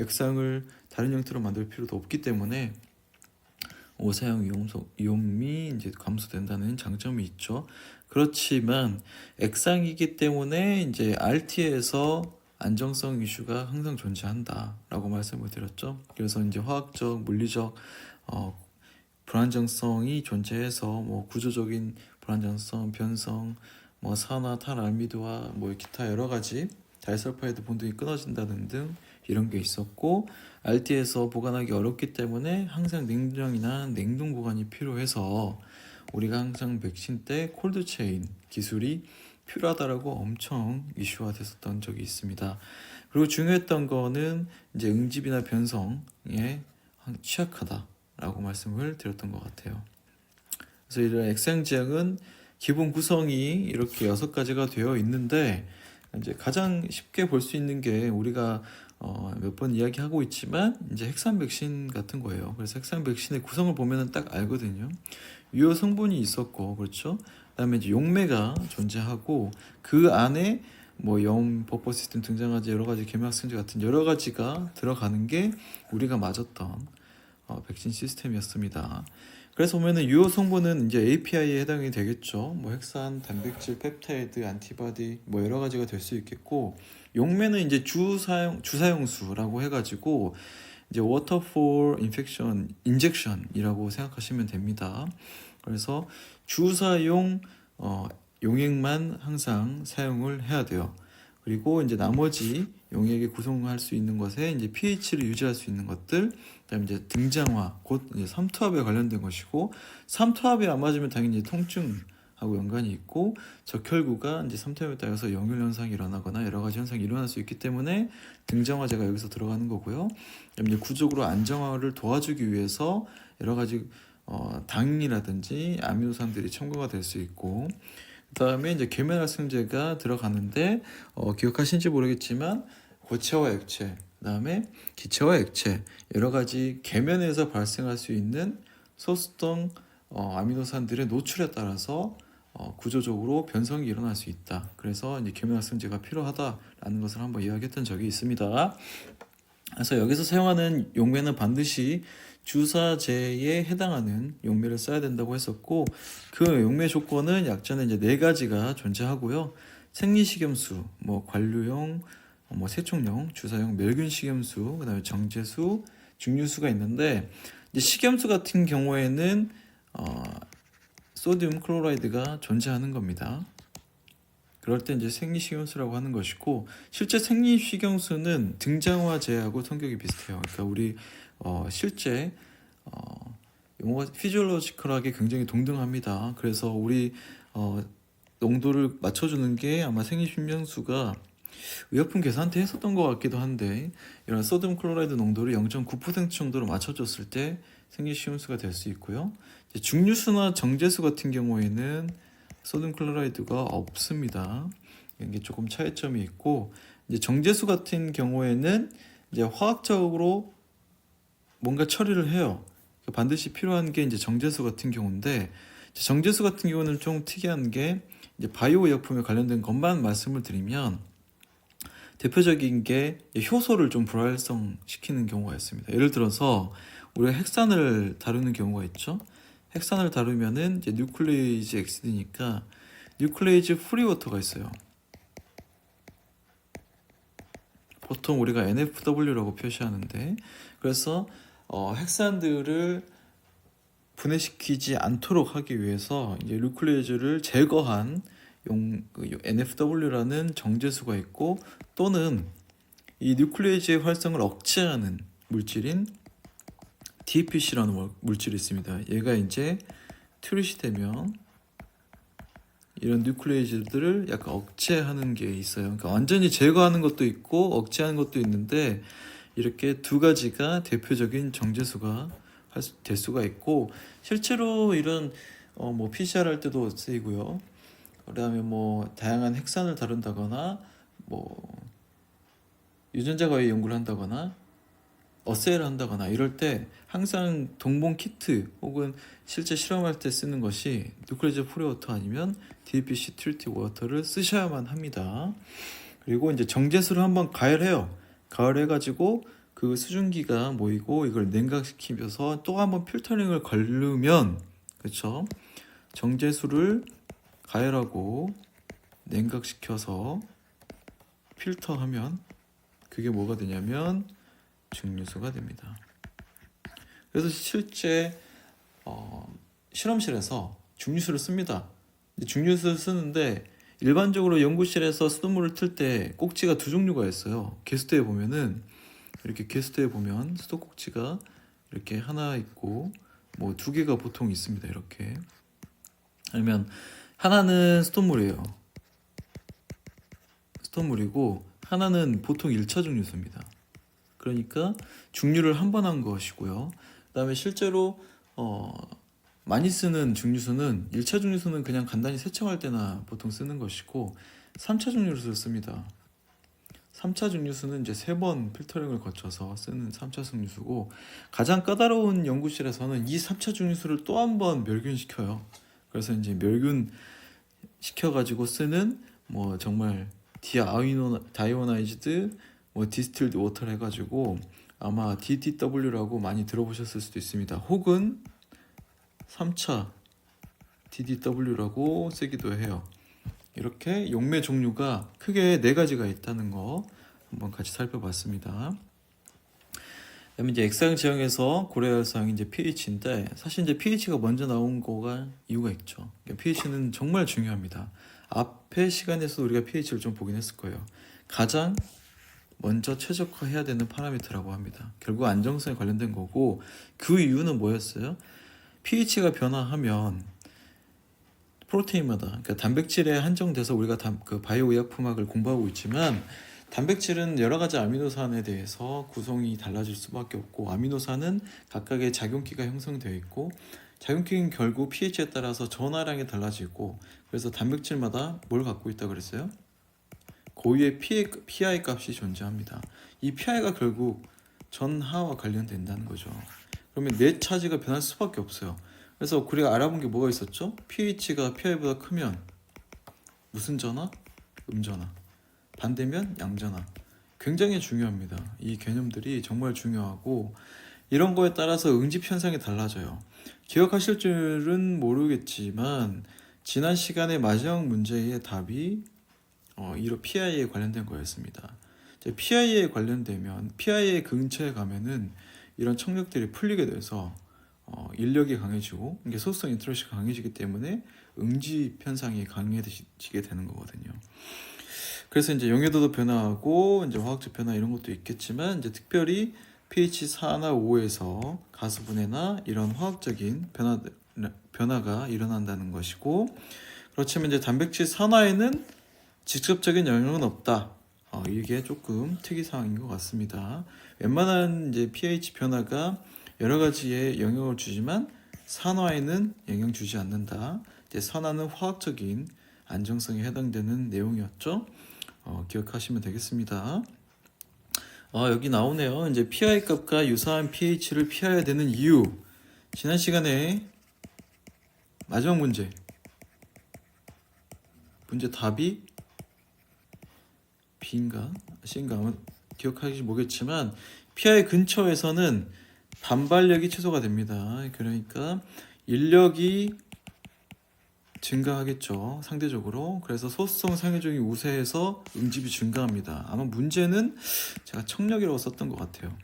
액상을 다른 형태로 만들 필요도 없기 때문에 오사용 위험이 이제 감소된다는 장점이 있죠. 그렇지만 액상이기 때문에 이제 RT에서 안정성 이슈가 항상 존재한다라고 말씀을 드렸죠. 그래서 이제 화학적, 물리적 불안정성이 존재해서 뭐 구조적인 불안정성, 변성, 뭐 산화, 탈알미드와 뭐 기타 여러 가지 다이설파이드 본등이 끊어진다는 등 이런 게 있었고, RT에서 보관하기 어렵기 때문에 항상 냉장이나 냉동 보관이 필요해서 우리가 항상 백신 때 콜드체인 기술이 필요하다라고 엄청 이슈화 됐었던 적이 있습니다. 그리고 중요했던 거는 이제 응집이나 변성에 취약하다라고 말씀을 드렸던 것 같아요. 그래서 이런 액상지향은 기본 구성이 이렇게 6가지가 되어 있는데, 이제 가장 쉽게 볼 수 있는 게 우리가 몇 번 이야기하고 있지만 이제 핵산 백신 같은 거예요. 그래서 핵산 백신의 구성을 보면은 딱 알거든요. 유효 성분이 있었고, 그렇죠? 그다음에 이제 용매가 존재하고 그 안에 뭐 버퍼 시스템 등장하지 여러 가지 계면학생제 같은 여러 가지가 들어가는 게 우리가 맞았던 백신 시스템이었습니다. 그래서 보면은 유효 성분은 이제 API에 해당이 되겠죠. 뭐 핵산, 단백질, 펩타이드, 안티바디 뭐 여러 가지가 될 수 있겠고, 용매는 이제 주사용수라고 해가지고 이제 waterfall infection injection이라고 생각하시면 됩니다. 그래서 주사용 용액만 항상 사용을 해야 돼요. 그리고 이제 나머지 용액에 구성할 수 있는 것에 이제 pH를 유지할 수 있는 것들, 그다음에 이제 등장화, 곧 이제 삼투압에 관련된 것이고, 삼투압이 안 맞으면 당연히 통증하고 연관이 있고, 적혈구가 이제 삼투압에 따라서 영혈 현상이 일어나거나 여러 가지 현상이 일어날 수 있기 때문에 등장화제가 여기서 들어가는 거고요. 그다음에 이제 구조적으로 안정화를 도와주기 위해서 여러 가지 당이라든지 아미노산들이 첨가가 될 수 있고, 그 다음에 이제 계면활성제가 들어가는데 기억하신지 모르겠지만 고체와 액체, 그 다음에 기체와 액체 여러 가지 계면에서 발생할 수 있는 소수성 아미노산들의 노출에 따라서 구조적으로 변성이 일어날 수 있다. 그래서 이제 계면활성제가 필요하다라는 것을 한번 이야기했던 적이 있습니다. 그래서 여기서 사용하는 용매는 반드시 주사제에 해당하는 용매를 써야 된다고 했었고, 그 용매 조건은 약자는 이제 4가지가 존재하고요. 생리식염수, 뭐 관류용, 뭐 세척용, 주사용, 멸균식염수, 그다음에 정제수, 증류수가 있는데, 이제 식염수 같은 경우에는 소듐 클로라이드가 존재하는 겁니다. 그럴 때 이제 생리식염수라고 하는 것이고, 실제 생리식염수는 등장화제하고 성격이 비슷해요. 그러니까 우리 실제 용어가 피지올로지컬하게 굉장히 동등합니다. 그래서 우리 농도를 맞춰주는 게 아마 생리식염수가 의약품 계산 때 했었던 것 같기도 한데, 이런 소듐 클로라이드 농도를 0.9% 정도로 맞춰줬을 때 생리식염수가 될 수 있고요. 이제 증류수나 정제수 같은 경우에는 소듐 클로라이드가 없습니다. 이게 조금 차이점이 있고, 이제 정제수 같은 경우에는 이제 화학적으로 뭔가 처리를 해요. 반드시 필요한 게 이제 정제수 같은 경우인데, 정제수 같은 경우는 좀 특이한 게 이제 바이오 의약품에 관련된 것만 말씀을 드리면, 대표적인 게 효소를 좀 불활성 시키는 경우가 있습니다. 예를 들어서 우리가 핵산을 다루는 경우가 있죠. 핵산을 다루면은 이제 뉴클레이즈 엑시드니까 뉴클레이즈 프리워터가 있어요. 보통 우리가 NFW라고 표시하는데, 그래서 핵산들을 분해시키지 않도록 하기 위해서 이제 뉴클레이즈를 제거한 NFW라는 정제수가 있고, 또는 이 뉴클레이즈의 활성을 억제하는 물질인 DPC라는 물질이 있습니다. 얘가 이제 트릿이 되면 이런 뉴클레이즈들을 약간 억제하는 게 있어요. 그러니까 완전히 제거하는 것도 있고 억제하는 것도 있는데, 이렇게 2가지가 대표적인 정제수가 될 수가 있고, 실제로 이런 뭐 PCR 할 때도 쓰이고요. 그다음에 뭐 다양한 핵산을 다룬다거나 뭐 유전자 과학 연구를 한다거나 어세이를 한다거나 이럴 때 항상 동봉 키트 혹은 실제 실험할 때 쓰는 것이 뉴클레이즈 프리워터 아니면 DPC 트리티 워터를 쓰셔야만 합니다. 그리고 이제 정제수를 한번 가열해요. 가열해가지고 그 수증기가 모이고 이걸 냉각시키면서 또 한번 필터링을 걸르면, 그렇죠? 정제수를 가열하고 냉각시켜서 필터하면 그게 뭐가 되냐면 증류수가 됩니다. 그래서 실제 실험실에서 증류수를 씁니다. 증류수를 쓰는데 일반적으로 연구실에서 수돗물을 틀 때 꼭지가 두 종류가 있어요. 게스트에 보면은 이렇게 게스트에 보면 수도 꼭지가 이렇게 하나 있고 뭐 두 개가 보통 있습니다. 이렇게. 아니면 하나는 수돗물이에요. 수돗물이고 하나는 보통 1차 증류수입니다. 그러니까 증류를 한 번 한 것이고요. 그다음에 실제로 많이 쓰는 증류수는 1차 증류수는 그냥 간단히 세척할 때나 보통 쓰는 것이고 3차 증류수를 씁니다. 3차 증류수는 이제 3번 필터링을 거쳐서 쓰는 3차 증류수고 가장 까다로운 연구실에서는 이 3차 증류수를 또 한 번 멸균시켜요. 그래서 이제 멸균 시켜가지고 쓰는 뭐 정말 다이오나이즈드 뭐 디스틸드 워터를 해가지고 아마 DDW라고 많이 들어보셨을 수도 있습니다. 혹은 3차 DDW라고 쓰기도 해요. 이렇게 용매 종류가 크게 4가지가 있다는 거 한번 같이 살펴봤습니다. 그다음에 이제 액상 제형에서 고려해야 할 사항이 이제 pH인데 사실 이제 pH가 먼저 나온 거가 이유가 있죠. pH는 정말 중요합니다. 앞의 시간에서 우리가 pH를 좀 보긴 했을 거예요. 가장 먼저 최적화해야 되는 파라미터라고 합니다. 결국 안정성에 관련된 거고 그 이유는 뭐였어요? pH가 변화하면 프로테인마다 그러니까 단백질에 한정돼서 우리가 그 바이오 의약품학을 공부하고 있지만 단백질은 여러 가지 아미노산에 대해서 구성이 달라질 수밖에 없고 아미노산은 각각의 작용기가 형성되어 있고 작용기는 결국 pH에 따라서 전하량이 달라지고 그래서 단백질마다 뭘 갖고 있다 그랬어요? 고유의 PI 값이 존재합니다. 이 PI가 결국 전하와 관련된다는 거죠. 그러면 내 차지가 변할 수밖에 없어요. 그래서 우리가 알아본 게 뭐가 있었죠? pH가 PI보다 크면 무슨 전하? 음전하. 반대면 양전하. 굉장히 중요합니다. 이 개념들이 정말 중요하고 이런 거에 따라서 응집 현상이 달라져요. 기억하실 줄은 모르겠지만 지난 시간에 마지막 문제의 답이 이런 PI에 관련된 거였습니다. PI에 관련되면 PI의 근처에 가면은 이런 청력들이 풀리게 돼서 인력이 강해지고 이게 소수성 인트로시가 강해지기 때문에 응집 현상이 강해지게 되는 거거든요. 그래서 이제 용해도도 변화하고 이제 화학적 변화 이런 것도 있겠지만 이제 특별히 pH 4나 5에서 가수분해나 이런 화학적인 변화가 일어난다는 것이고 그렇지만 이제 단백질 산화에는 직접적인 영향은 없다. 이게 조금 특이사항인 것 같습니다. 웬만한 이제 pH 변화가 여러 가지의 영향을 주지만 산화에는 영향 주지 않는다. 이제 산화는 화학적인 안정성에 해당되는 내용이었죠. 기억하시면 되겠습니다. 여기 나오네요. 이제 pI 값과 유사한 pH를 피해야 되는 이유. 지난 시간에 마지막 문제 답이 B인가 C인가 아마 기억하실지 모르겠지만 pI 근처에서는 반발력이 최소가 됩니다. 그러니까 인력이 증가하겠죠. 상대적으로. 그래서 소수성 상해종이 우세해서 응집이 증가합니다. 아마 문제는 제가 청력이라고 썼던 것 같아요.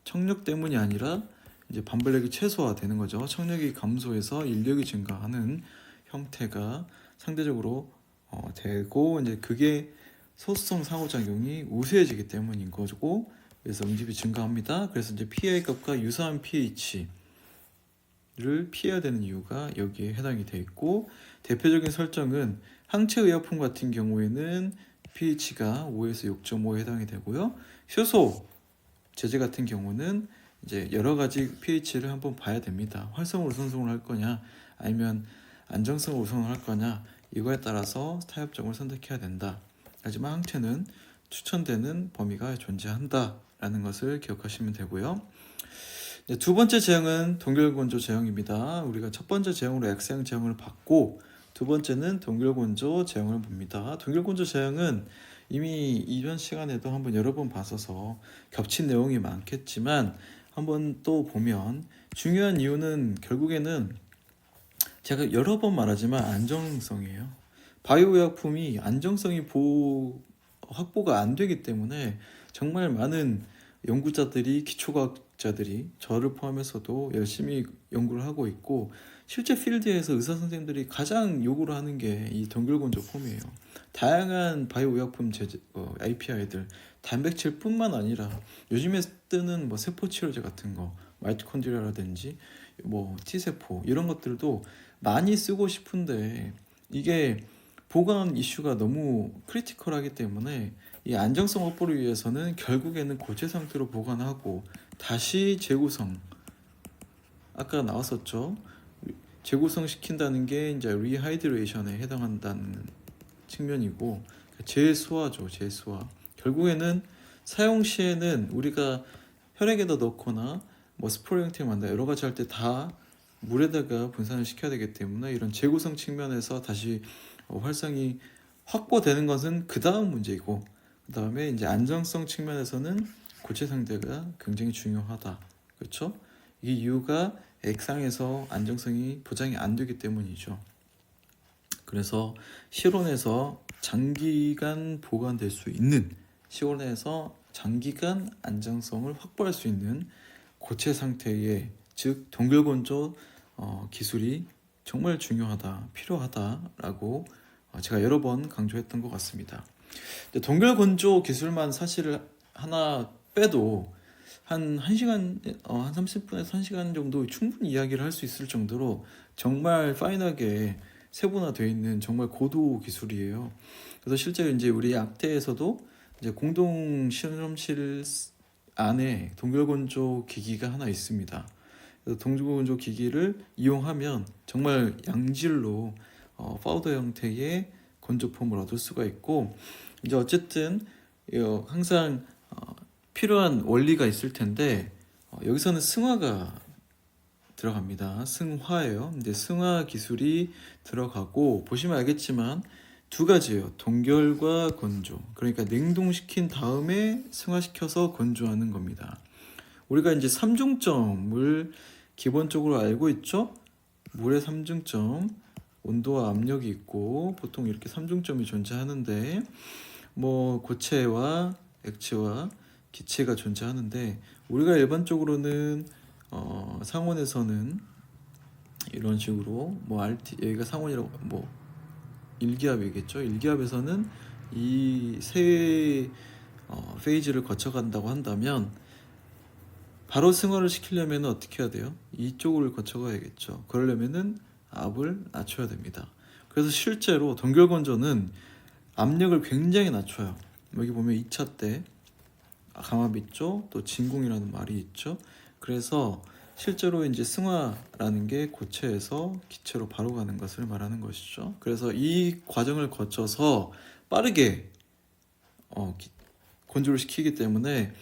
청력 때문이 아니라 이제 반발력이 최소화되는 거죠. 청력이 감소해서 인력이 증가하는 형태가 상대적으로 되고 이제 그게 소수성 상호작용이 우세해지기 때문인 거고 그래서 응집이 증가합니다. 그래서 이제 pI 값과 유사한 pH를 피해야 되는 이유가 여기에 해당이 돼 있고 대표적인 설정은 항체 의약품 같은 경우에는 pH가 5에서 6.5에 해당이 되고요. 효소 제제 같은 경우는 이제 여러 가지 pH를 한번 봐야 됩니다. 활성을 우선성을 할 거냐 아니면 안정성을 우선을 할 거냐 이거에 따라서 타협점을 선택해야 된다. 하지만 항체는 추천되는 범위가 존재한다라는 것을 기억하시면 되고요. 두 번째 제형은 동결건조 제형입니다. 우리가 첫 번째 제형으로 X형 제형을 봤고 두 번째는 동결건조 제형을 봅니다. 동결건조 제형은 이미 이전 시간에도 한번 여러 번 봤어서 겹친 내용이 많겠지만 한번 또 보면 중요한 이유는 결국에는 제가 여러 번 말하지만 안정성이에요. 바이오 의약품이 안정성이 확보가 안 되기 때문에 정말 많은 연구자들이, 기초과학자들이 저를 포함해서도 열심히 연구를 하고 있고, 실제 필드에서 의사 선생님들이 가장 요구를 하는 게 이 동결건조 폼이에요. 다양한 바이오 의약품 API들, 단백질뿐만 아니라 요즘에 뜨는 뭐 세포 치료제 같은 거, 마이토콘드리아라든지 뭐 T세포 이런 것들도 많이 쓰고 싶은데, 이게 보관 이슈가 너무 크리티컬하기 때문에 이 안정성 확보를 위해서는 결국에는 고체 상태로 보관하고 다시 재구성, 아까 나왔었죠. 재구성 시킨다는 게 이제 리하이드레이션에 해당한다는 측면이고, 재수화죠. 재수화. 결국에는 사용 시에는 우리가 혈액에다 넣거나 뭐 스프레이 형태로 만다 여러 가지 할 때 다 물에다가 분산을 시켜야 되기 때문에, 이런 재구성 측면에서 다시 활성이 확보되는 것은 그 다음 문제이고, 그 다음에 이제 안정성 측면에서는 고체 상태가 굉장히 중요하다. 그렇죠? 이 이유가 액상에서 안정성이 보장이 안 되기 때문이죠. 그래서 실온에서 장기간 보관될 수 있는, 실온에서 장기간 안정성을 확보할 수 있는 고체 상태의, 즉 동결건조 기술이 정말 중요하다, 필요하다라고 제가 여러 번 강조했던 것 같습니다. 동결건조 기술만 사실 하나 빼도 한 1시간, 한 30분에서 1시간 정도 충분히 이야기를 할 수 있을 정도로 정말 파인하게 세분화되어 있는 정말 고도 기술이에요. 그래서 실제로 이제 우리 약대에서도 이제 공동 실험실 안에 동결건조 기기가 하나 있습니다. 그래서 동결건조 기기를 이용하면 정말 양질로 파우더 형태의 건조폼을 얻을 수가 있고, 이제 어쨌든 항상 필요한 원리가 있을 텐데, 여기서는 승화가 들어갑니다. 승화예요. 근데 승화 기술이 들어가고, 보시면 알겠지만 두 가지예요. 동결과 건조. 그러니까 냉동시킨 다음에 승화시켜서 건조하는 겁니다. 우리가 이제 삼중점을 기본적으로 알고 있죠. 물의 삼중점, 온도와 압력이 있고, 보통 이렇게 삼중점이 존재하는데, 뭐 고체와 액체와 기체가 존재하는데, 우리가 일반적으로는 상온에서는 이런 식으로 뭐 RT, 여기가 상온이라고, 뭐 일기압이겠죠. 일기압에서는 이 세 페이지를 거쳐간다고 한다면, 바로 승화를 시키려면 어떻게 해야 돼요? 이쪽을 거쳐가야겠죠. 그러려면은 압을 낮춰야 됩니다. 그래서 실제로 동결건조는 압력을 굉장히 낮춰요. 여기 보면 2차 때 감압 있죠. 또 진공이라는 말이 있죠. 그래서 실제로 이제 승화라는 게 고체에서 기체로 바로 가는 것을 말하는 것이죠. 그래서 이 과정을 거쳐서 빠르게 건조를 시키기 때문에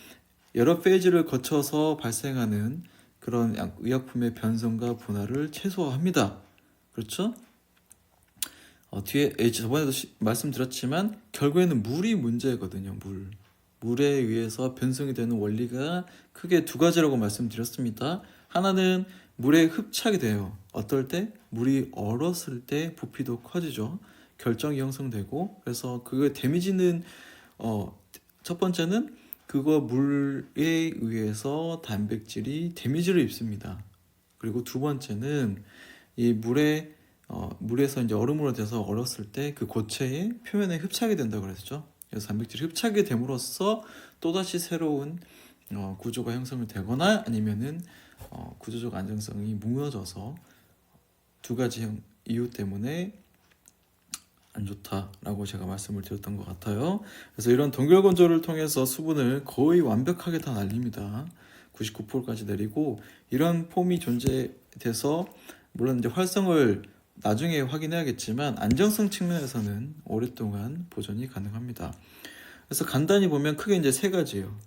여러 페이지를 거쳐서 발생하는 그런 의약품의 변성과 분할을 최소화합니다. 그렇죠? 뒤에 저번에도 말씀드렸지만 결국에는 물이 문제거든요. 물에 의해서 변성이 되는 원리가 크게 두 가지라고 말씀드렸습니다. 하나는 물에 흡착이 돼요. 어떨 때? 물이 얼었을 때 부피도 커지죠. 결정이 형성되고, 그래서 그거의 데미지는 첫 번째는 그거 물에 의해서 단백질이 데미지를 입습니다. 그리고 두 번째는 이 물에서 이제 얼음으로 돼서 얼었을 때 그 고체의 표면에 흡착이 된다고 그랬죠. 그래서 단백질이 흡착이 됨으로써 또다시 새로운 구조가 형성이 되거나, 아니면은 구조적 안정성이 무너져서 두 가지 이유 때문에 안 좋다라고 제가 말씀을 드렸던 것 같아요. 그래서 이런 동결건조를 통해서 수분을 거의 완벽하게 다 날립니다. 99%까지 내리고, 이런 폼이 존재돼서 물론 이제 활성을 나중에 확인해야겠지만 안정성 측면에서는 오랫동안 보존이 가능합니다. 그래서 간단히 보면 크게 이제 세 가지예요.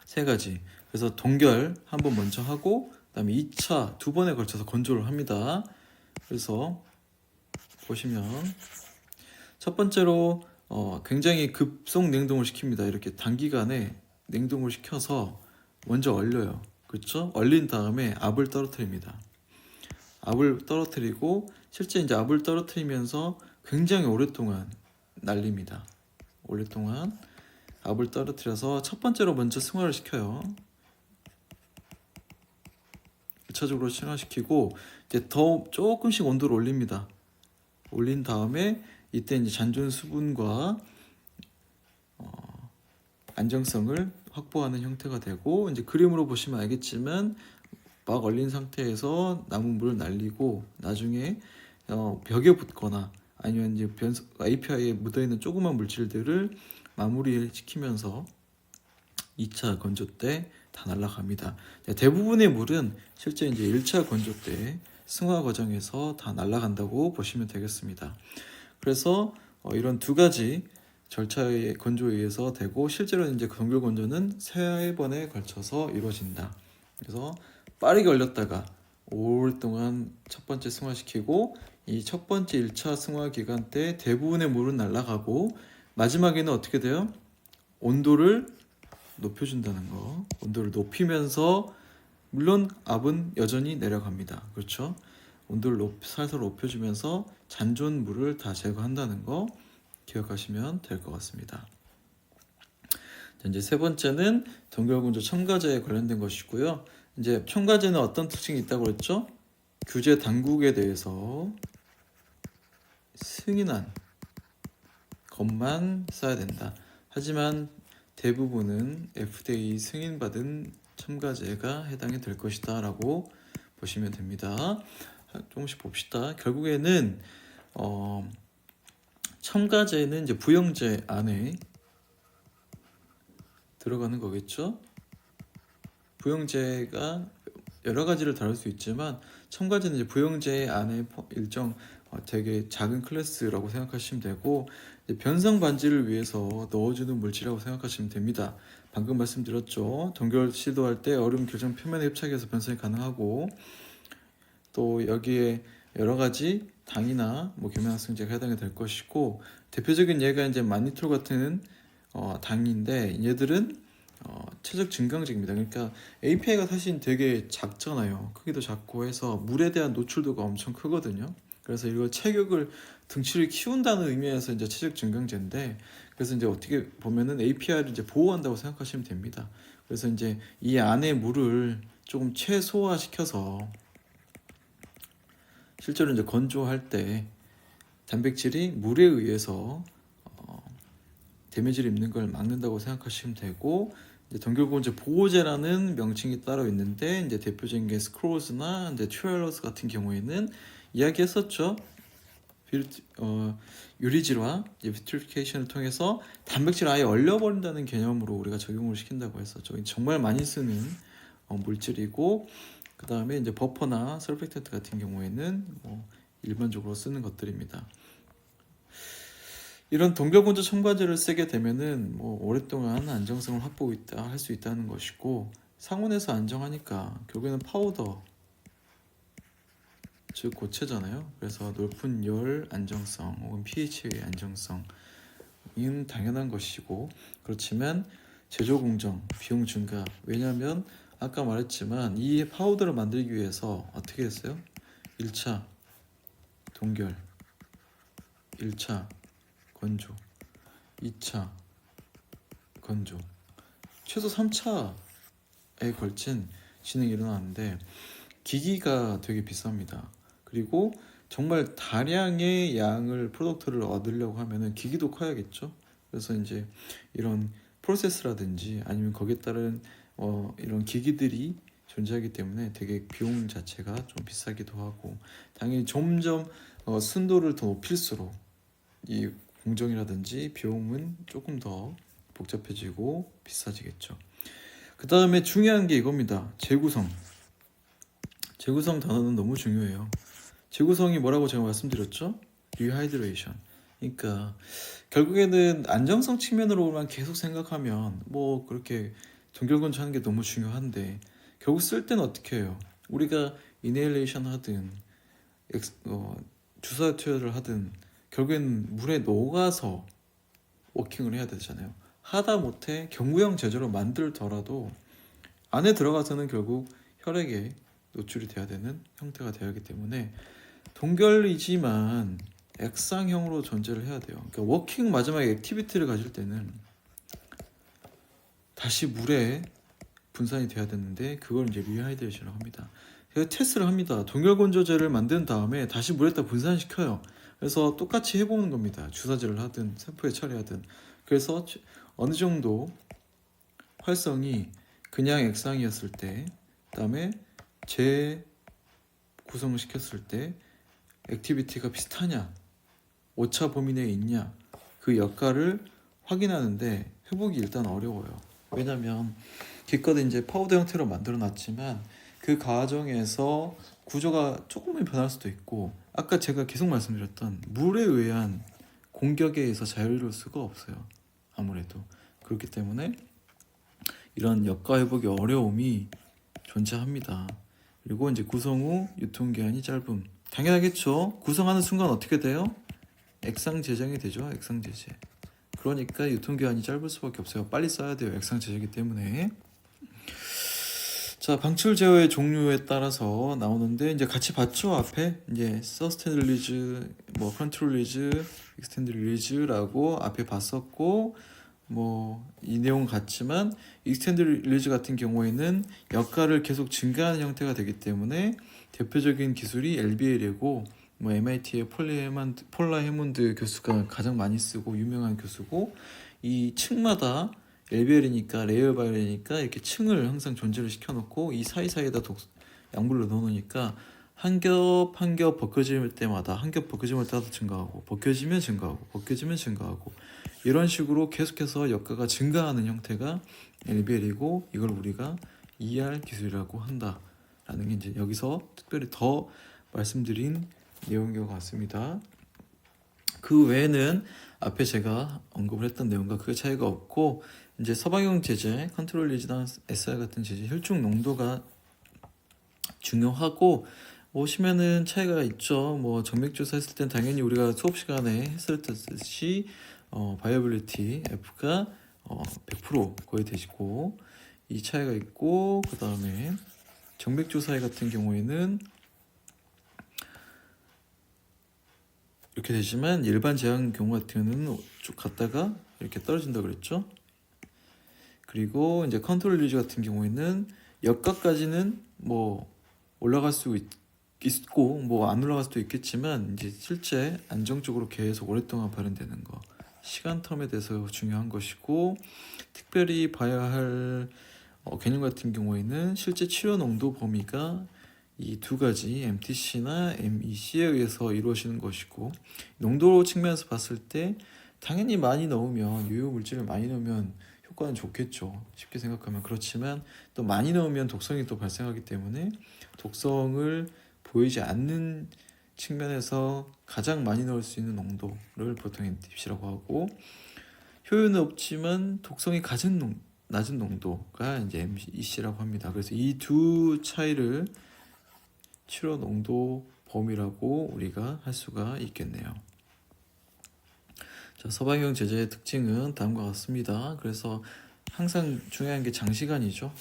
세 가지. 그래서 동결 한번 먼저 하고, 그다음에 2차 두 번에 걸쳐서 건조를 합니다. 그래서 보시면 첫 번째로 굉장히 급속 냉동을 시킵니다. 이렇게 단기간에 냉동을 시켜서 먼저 얼려요. 그렇죠? 얼린 다음에 압을 떨어뜨립니다. 압을 떨어뜨리고, 실제 이제 압을 떨어뜨리면서 굉장히 오랫동안 날립니다. 오랫동안. 압을 떨어뜨려서 첫 번째로 먼저 승화를 시켜요. 1차적으로 승화시키고 이제 더 조금씩 온도를 올립니다. 올린 다음에 이때 이제 잔존 수분과 안정성을 확보하는 형태가 되고, 이제 그림으로 보시면 알겠지만 막 얼린 상태에서 남은 물을 날리고 나중에 벽에 붙거나 아니면 이제 API에 묻어있는 조그만 물질들을 마무리시키면서 2차 건조 때 다 날아갑니다. 대부분의 물은 실제 이제 1차 건조 때 승화 과정에서 다 날아간다고 보시면 되겠습니다. 그래서 이런 두 가지 절차의 건조에 의해서 되고, 실제로 이제 동결 건조는 3번에 걸쳐서 이루어진다. 그래서 빠르게 얼렸다가 오랫동안 첫 번째 승화시키고, 이 첫 번째 1차 승화 기간 때 대부분의 물은 날아가고, 마지막에는 어떻게 돼요? 온도를 높여준다는 거. 온도를 높이면서 물론 압은 여전히 내려갑니다. 그렇죠? 온도를 살살 높여주면서 잔존 물을 다 제거한다는 거 기억하시면 될 것 같습니다. 이제 세 번째는 동결건조 첨가제에 관련된 것이고요. 이제 첨가제는 어떤 특징이 있다고 그랬죠? 규제 당국에 대해서 승인한 것만 써야 된다. 하지만 대부분은 FDA 승인받은 첨가제가 해당이 될 것이다 라고 보시면 됩니다. 조금씩 봅시다. 결국에는 첨가제는 이제 부영제 안에 들어가는 거겠죠. 부영제가 여러 가지를 다룰 수 있지만 첨가제는 이제 부영제 안에 일정 되게 작은 클래스라고 생각하시면 되고, 변성 반지를 위해서 넣어주는 물질이라고 생각하시면 됩니다. 방금 말씀드렸죠. 동결 시도할 때 얼음 결정 표면에 흡착해서 변성이 가능하고, 또 여기에 여러 가지 당이나 계면활성제가 해당이 될 것이고, 대표적인 예가 이제 마니톨 같은 당인데, 얘들은 최적 증강제입니다. 그러니까 API가 사실 되게 작잖아요. 크기도 작고 해서 물에 대한 노출도가 엄청 크거든요. 그래서 이걸 체격을 등치를 키운다는 의미에서 이제 최적 증강제인데, 그래서 이제 어떻게 보면은 API를 이제 보호한다고 생각하시면 됩니다. 그래서 이제 이 안에 물을 조금 최소화시켜서 실제로 이제 건조할 때 단백질이 물에 의해서 데미지를 입는 걸 막는다고 생각하시면 되고, 이제 동결건조 보호제라는 명칭이 따로 있는데, 이제 대표적인 게 스크로즈나 이제 튜얼러스 같은 경우에는 이야기했었죠. 유리질화, 비트리피케이션을 통해서 단백질을 아예 얼려버린다는 개념으로 우리가 적용을 시킨다고 했었죠. 정말 많이 쓰는 물질이고, 그 다음에 이제 버퍼나 서프렉턴트 같은 경우에는 일반적으로 쓰는 것들입니다. 이런 동결건조 첨가제를 쓰게 되면은 오랫동안 안정성을 확보했다 할 수 있다는 것이고, 상온에서 안정하니까 결국에는 파우더, 즉 고체잖아요. 그래서 높은 열 안정성 혹은 pH의 안정성, 이는 당연한 것이고, 그렇지만 제조 공정, 비용 증가. 왜냐하면 아까 말했지만 이 파우더를 만들기 위해서 어떻게 했어요? 1차 동결, 1차 건조, 2차 건조, 최소 3차에 걸친 진행이 일어나는데, 기기가 되게 비쌉니다. 그리고 정말 다량의 양을 프로덕트를 얻으려고 하면은 기기도 커야겠죠. 그래서 이제 이런 프로세스라든지 아니면 거기에 따른 이런 기기들이 존재하기 때문에 되게 비용 자체가 좀 비싸기도 하고, 당연히 점점 순도를 더 높일수록 이 공정이라든지 비용은 조금 더 복잡해지고 비싸지겠죠. 그 다음에 중요한 게 이겁니다. 재구성. 재구성 단어는 너무 중요해요. 재구성이 뭐라고 제가 말씀드렸죠? 리하이드레이션. 그러니까 결국에는 안정성 측면으로만 계속 생각하면 그렇게 동결건조하는 게 너무 중요한데, 결국 쓸 때는 어떻게 해요? 우리가 이네일레이션 하든 주사 투여를 하든 결국에는 물에 녹아서 워킹을 해야 되잖아요. 하다 못해 경구형 제조로 만들더라도 안에 들어가서는 결국 혈액에 노출이 돼야 되는 형태가 되어야 하기 때문에 동결이지만 액상형으로 존재를 해야 돼요. 그러니까 워킹 마지막에 액티비티를 가질 때는 다시 물에 분산이 돼야 되는데 그걸 이제 리하이드레이션이라고 합니다. 그래서 테스트를 합니다. 동결건조제를 만든 다음에 다시 물에다 분산시켜요. 그래서 똑같이 해보는 겁니다. 주사제를 하든 세포에 처리하든. 그래서 어느 정도 활성이 그냥 액상이었을 때, 그다음에 재구성을 시켰을 때 액티비티가 비슷하냐, 오차 범위 내에 있냐, 그 역할을 확인하는데 회복이 일단 어려워요. 왜냐면 기껏 이제 파우더 형태로 만들어 놨지만 그 과정에서 구조가 조금은 변할 수도 있고, 아까 제가 계속 말씀드렸던 물에 의한 공격에 의해서 자유로울 수가 없어요. 아무래도 그렇기 때문에 이런 역과 회복의 어려움이 존재합니다. 그리고 이제 구성 후 유통기한이 짧음. 당연하겠죠. 구성하는 순간 어떻게 돼요? 액상 제정이 되죠. 액상 제제. 그러니까 유통기한이 짧을 수밖에 없어요. 빨리 써야 돼요. 액상 제제이기 때문에. 자, 방출 제어의 종류에 따라서 나오는데 이제 같이 봤죠. 앞에 이제 서스테인 릴리즈, 뭐 컨트롤 릴리즈, 익스텐드 릴리즈라고 앞에 봤었고, 뭐 이 내용 같지만 익스텐드 릴리즈 같은 경우에는 역할을 계속 증가하는 형태가 되기 때문에 대표적인 기술이 LBL이고, 뭐 MIT의 폴라 해몬드 교수가 가장 많이 쓰고 유명한 교수고, 이 층마다 LBL이니까 레이어 바이오이니까 이렇게 층을 항상 존재를 시켜놓고 이 사이사이에다 약물을 넣어놓으니까 한 겹 한 겹 벗겨질 때마다 한 겹 벗겨짐을 따라 증가하고 벗겨지면 증가하고 벗겨지면 증가하고 이런 식으로 계속해서 역가가 증가하는 형태가 LBL이고, 이걸 우리가 ER 기술이라고 한다라는 게 이제 여기서 특별히 더 말씀드린 내용인 것 같습니다. 그 외에는 앞에 제가 언급을 했던 내용과 크게 차이가 없고, 이제 서방형 제제, 컨트롤 리지나 SR 같은 제제 혈중 농도가 중요하고, 보시면은 차이가 있죠. 뭐 정맥주사 했을 땐 당연히 우리가 수업 시간에 했을 듯이 바이어빌리티 F가 100% 거의 되시고 이 차이가 있고, 그 다음에 정맥주사위 같은 경우에는 이렇게 되지만 일반 제한 경우 같은 경우는 쭉 갔다가 이렇게 떨어진다 그랬죠. 그리고 이제 컨트롤 리즈 같은 경우에는 역가까지는 뭐 올라갈 수 있고 뭐 안 올라갈 수도 있겠지만 이제 실제 안정적으로 계속 오랫동안 발현되는 거, 시간 텀에 대해서 중요한 것이고, 특별히 봐야 할 개념 같은 경우에는 실제 치료 농도 범위가 이 두 가지 MTC나 MEC에 의해서 이루어지는 것이고, 농도 측면에서 봤을 때 당연히 많이 넣으면, 유효 물질을 많이 넣으면 효과는 좋겠죠. 쉽게 생각하면. 그렇지만 또 많이 넣으면 독성이 또 발생하기 때문에 독성을 보이지 않는 측면에서 가장 많이 넣을 수 있는 농도를 보통 MTC라고 하고, 효율은 없지만 독성이 가장 낮은 농도가 이제 MEC라고 합니다. 그래서 이 두 차이를 치료 농도 범위라고 우리가 할 수가 있겠네요. 자, 서방형 제제의 특징은 다음과 같습니다. 그래서 항상 중요한 게 장시간이죠.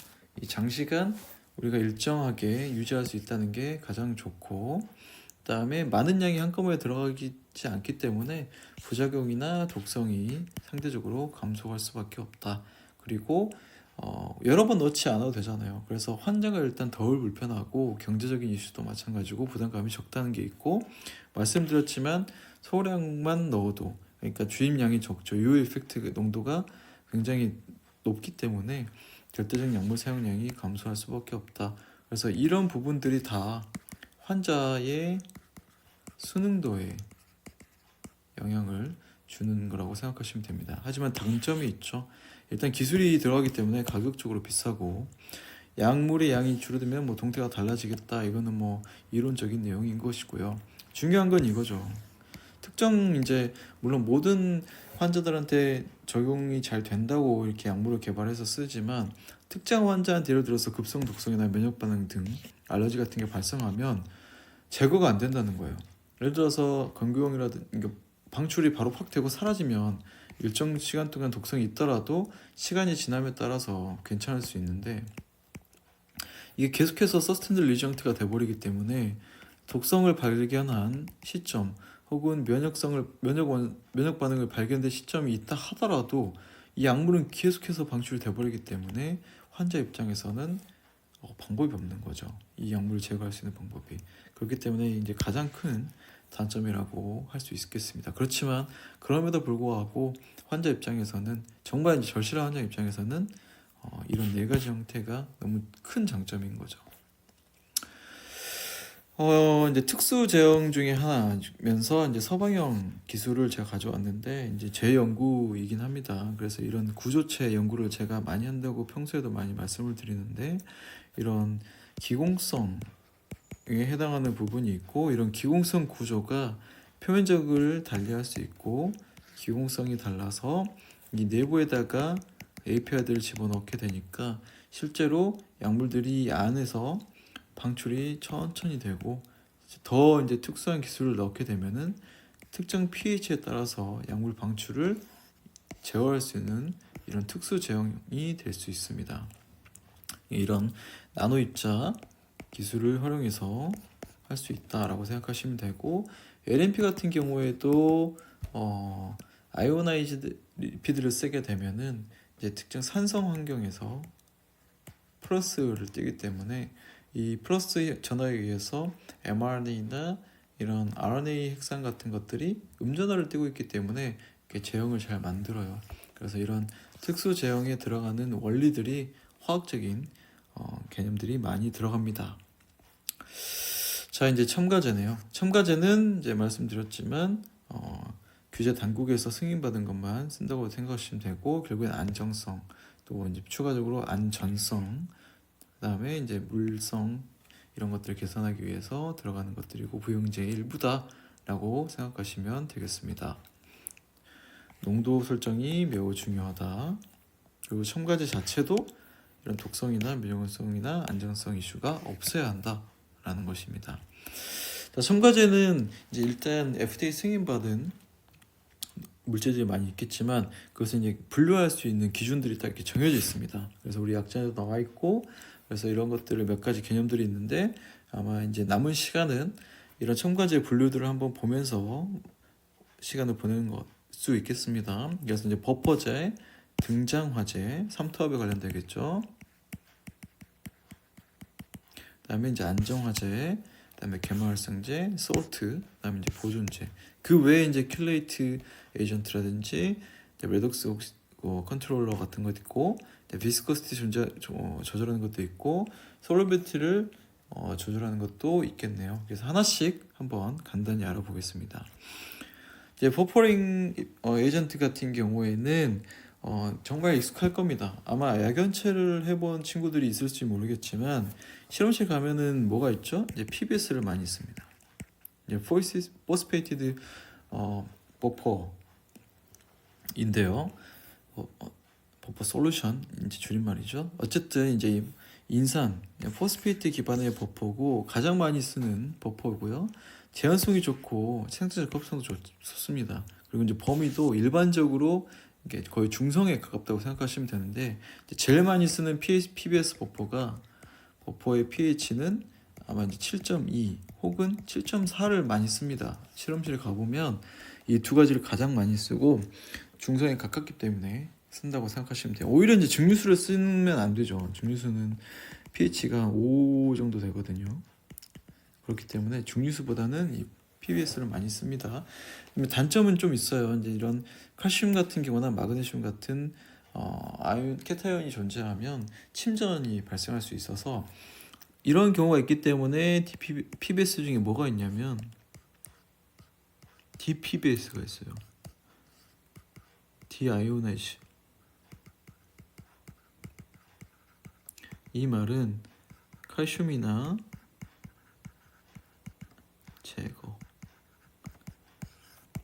이 장시간 우리가 일정하게 유지할 수 있다는 게 가장 좋고, 그 다음에 많은 양이 한꺼번에 들어가지 않기 때문에 부작용이나 독성이 상대적으로 감소할 수밖에 없다. 그리고 여러 번 넣지 않아도 되잖아요. 그래서 환자가 일단 덜 불편하고 경제적인 이슈도 마찬가지고 부담감이 적다는 게 있고, 말씀드렸지만 소량만 넣어도, 그러니까 주입량이 적죠. 유효 이펙트 농도가 굉장히 높기 때문에 절대적 약물 사용량이 감소할 수밖에 없다. 그래서 이런 부분들이 다 환자의 수능도에 영향을 주는 거라고 생각하시면 됩니다. 하지만 단점이 있죠. 일단 기술이 들어가기 때문에 가격적으로 비싸고, 약물의 양이 줄어들면 뭐 동태가 달라지겠다, 이거는 뭐 이론적인 내용인 것이고요. 중요한 건 이거죠. 특정 이제 물론 모든 환자들한테 적용이 잘 된다고 이렇게 약물을 개발해서 쓰지만, 특정 환자한테 예를 들어서 급성 독성이나 면역 반응 등 알러지 같은 게 발생하면 제거가 안 된다는 거예요. 예를 들어서 건교형이라든가 방출이 바로 확 되고 사라지면 일정 시간 동안 독성이 있더라도 시간이 지남에 따라서 괜찮을 수 있는데, 이게 계속해서 서스텐드 리정트가 돼버리기 때문에 독성을 발견한 시점 혹은 면역 반응을 발견된 시점이 있다 하더라도 이 약물은 계속해서 방출이 돼버리기 때문에 환자 입장에서는 방법이 없는 거죠. 이 약물을 제거할 수 있는 방법이. 그렇기 때문에 이제 가장 큰 단점이라고 할 수 있겠습니다. 그렇지만 그럼에도 불구하고 환자 입장에서는 정말 이제 절실한 환자 입장에서는 이런 네 가지 형태가 너무 큰 장점인 거죠. 이제 특수 제형 중에 하나면서 이제 서방형 기술을 제가 가져왔는데 이제 제 연구이긴 합니다. 그래서 이런 구조체 연구를 제가 많이 한다고 평소에도 많이 말씀을 드리는데 이런 기공성에 해당하는 부분이 있고 이런 기공성 구조가 표면적을 달리할 수 있고 기공성이 달라서 이 내부에다가 API들을 집어넣게 되니까 실제로 약물들이 이 안에서 방출이 천천히 되고 더 이제 특수한 기술을 넣게 되면은 특정 pH에 따라서 약물 방출을 제어할 수 있는 이런 특수 제형이 될 수 있습니다. 이런 나노 입자 기술을 활용해서 할 수 있다라고 생각하시면 되고 LNP 같은 경우에도 아이오나이즈드 리피드를 쓰게 되면은 이제 특정 산성 환경에서 플러스를 띄기 때문에 이 플러스 전하에 의해서 mRNA나 이런 RNA 핵산 같은 것들이 음전하를 띄고 있기 때문에 제형을 잘 만들어요. 그래서 이런 특수 제형에 들어가는 원리들이 화학적인 개념들이 많이 들어갑니다. 자, 이제 첨가제네요. 첨가제는 이제 말씀드렸지만 규제 당국에서 승인받은 것만 쓴다고 생각하시면 되고 결국엔 안정성 또 이제 추가적으로 안전성 그다음에 이제 물성 이런 것들을 개선하기 위해서 들어가는 것들이고 부용제의 일부다라고 생각하시면 되겠습니다. 농도 설정이 매우 중요하다. 그리고 첨가제 자체도 이런 독성이나 민용성이나 안정성 이슈가 없어야 한다라는 것입니다. 자, 첨가제는 이제 일단 FDA 승인받은 물질들이 많이 있겠지만 그것은 이제 분류할 수 있는 기준들이 딱 이렇게 정해져 있습니다. 그래서 우리 약자에도 나와 있고 그래서 이런 것들을 몇 가지 개념들이 있는데 아마 이제 남은 시간은 이런 첨가제 분류들을 한번 보면서 시간을 보내는 수 있겠습니다. 그래서 이제 버퍼제, 등장화제, 삼투압에 관련되겠죠. 그다음에 이제 안정화제, 그다음에 계마활성제, 솔트, 그다음에 이제 보존제. 그 외에 이제 킬레이트 에이전트라든지 레독스 컨트롤러 같은 것도 있고, 비스코시티 조절하는 것도 있고, 솔로비티를 조절하는 것도 있겠네요. 그래서 하나씩 한번 간단히 알아보겠습니다. 이제 버퍼링 에이전트 같은 경우에는 정말 익숙할 겁니다. 아마 약연체를 해본 친구들이 있을지 모르겠지만 실험실 가면은 뭐가 있죠? 이제 PBS를 많이 씁니다. 이제 포스페이티드 버퍼인데요. 버퍼 솔루션 이제 줄임말이죠. 어쨌든 이제 인산 포스페이트 기반의 버퍼고 가장 많이 쓰는 버퍼고요. 제한성이 좋고 생산적 합성도 좋습니다. 그리고 이제 범위도 일반적으로 이게 거의 중성에 가깝다고 생각하시면 되는데 제일 많이 쓰는 PBS 버퍼의 pH는 아마 이제 7.2 혹은 7.4를 많이 씁니다. 실험실에 가보면 이 두 가지를 가장 많이 쓰고 중성에 가깝기 때문에 쓴다고 생각하시면 돼요. 오히려 이제 증류수를 쓰면 안 되죠. 증류수는 pH가 5 정도 되거든요. 그렇기 때문에 중류수보다는 이 PBS를 많이 씁니다. 단점은 좀 있어요. 이제 이런 칼슘 같은 경우나 마그네슘 같은 아연 케타이온이 존재하면 침전이 발생할 수 있어서 이런 경우가 있기 때문에 PBS 중에 뭐가 있냐면 DPBS가 있어요. 디아이오나이즈. 이 말은 칼슘이나 제거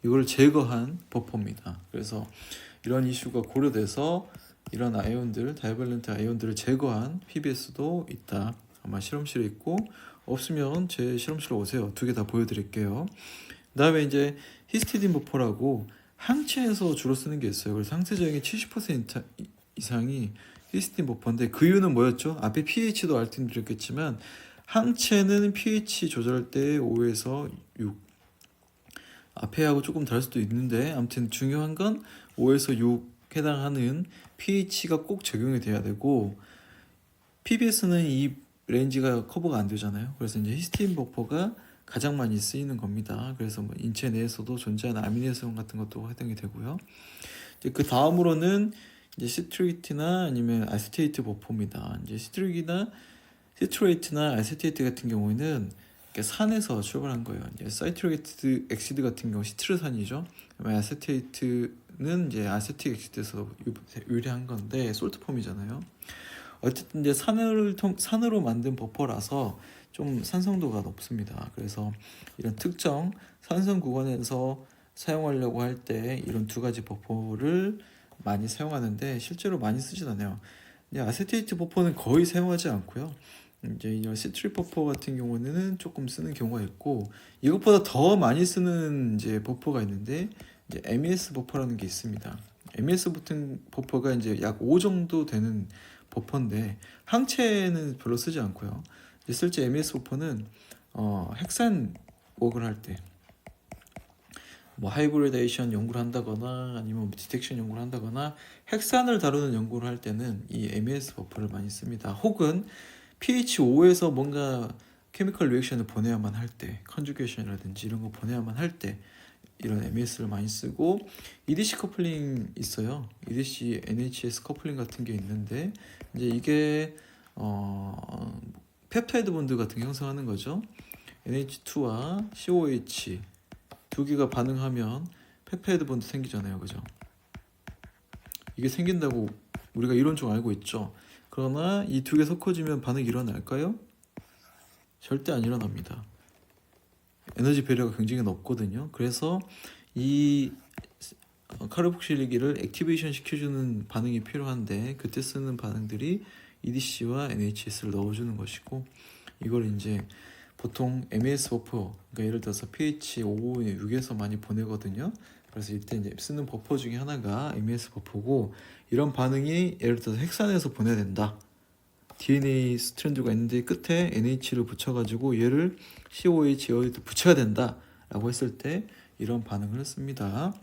이걸 제거한 버퍼입니다. 그래서 이런 이슈가 고려돼서 이런 아이온들 다이밸런트 아이온들을 제거한 PBS도 있다. 아마 실험실에 있고 없으면 제 실험실로 오세요. 두 개 다 보여드릴게요. 그다음에 이제 히스티딘 버퍼라고 항체에서 주로 쓰는 게 있어요. 그래서 항체 제형의 70% 이상이 히스티딘 버퍼인데 그 이유는 뭐였죠? 앞에 pH도 말씀드렸겠지만 항체는 pH 조절할 때 5에서 6 앞에 하고 조금 다를 수도 있는데 아무튼 중요한 건 5에서 6 해당하는 pH가 꼭 적용이 돼야 되고, PBS는 이 레인지가 커버가 안 되잖아요. 그래서 이제 히스틴 버퍼가 가장 많이 쓰이는 겁니다. 그래서 뭐 인체 내에서도 존재하는 아미노산 같은 것도 해당이 되고요. 이제 그 다음으로는 이제 시트레이트나 아니면 아세테이트 버퍼입니다. 이제 시트레이트나 아세테이트 같은 경우에는 이렇게 산에서 출발한 거예요. 이제 사이트리크 엑시드 같은 경우 시트르산이죠. 아세테이트는 이제 아세틱 엑시드에서 유래한 건데 솔트 폼이잖아요. 어쨌든 이제 산으로 만든 버퍼라서 좀 산성도가 높습니다. 그래서 이런 특정 산성 구간에서 사용하려고 할 때 이런 두 가지 버퍼를 많이 사용하는데 실제로 많이 쓰진 않아요. 아세테이트 버퍼는 거의 사용하지 않고요. 이제 이 시트릭 버퍼 같은 경우는 조금 쓰는 경우가 있고, 이것보다 더 많이 쓰는 이제 버퍼가 있는데 이제 MES 버퍼라는 게 있습니다. MES 버퍼가 이제 약 5 정도 되는 버퍼인데 항체는 별로 쓰지 않고요. 실제 MES 버퍼는 핵산 웍을 할 때 뭐 하이브리데이션 연구를 한다거나 아니면 디텍션 연구를 한다거나 핵산을 다루는 연구를 할 때는 이 MES 버퍼를 많이 씁니다. 혹은 pH 5에서 뭔가 케미컬 리액션을 보내야만 할 때, 컨주게이션이라든지 이런 거 보내야만 할 때 이런 MES를 많이 쓰고, EDC 커플링 있어요. EDC NHS 커플링 같은 게 있는데 이제 이게 펩타이드 본드 같은 게 형성하는 거죠. NH2와 COH 두 개가 반응하면 펩타이드 본드 생기잖아요, 그죠? 이게 생긴다고 우리가 이론적으로 알고 있죠. 그러나 이 두 개 섞어지면 반응이 일어날까요? 절대 안 일어납니다. 에너지 배려가 굉장히 높거든요. 그래서 이 카르복실리기를 액티베이션 시켜주는 반응이 필요한데 그때 쓰는 반응들이 EDC와 NHS를 넣어주는 것이고, 이걸 이제 보통 MES 버퍼, 그러니까 예를 들어서 pH 5, 6에서 많이 보내거든요. 그래서 이때 이제 쓰는 버퍼 중에 하나가 MES 버퍼고, 이런 반응이 예를 들어서 핵산에서 보내야 된다. DNA 스트랜드가 있는데 끝에 NH를 붙여가지고 얘를 COH 여기도 붙여야 된다 라고 했을 때 이런 반응을 씁니다.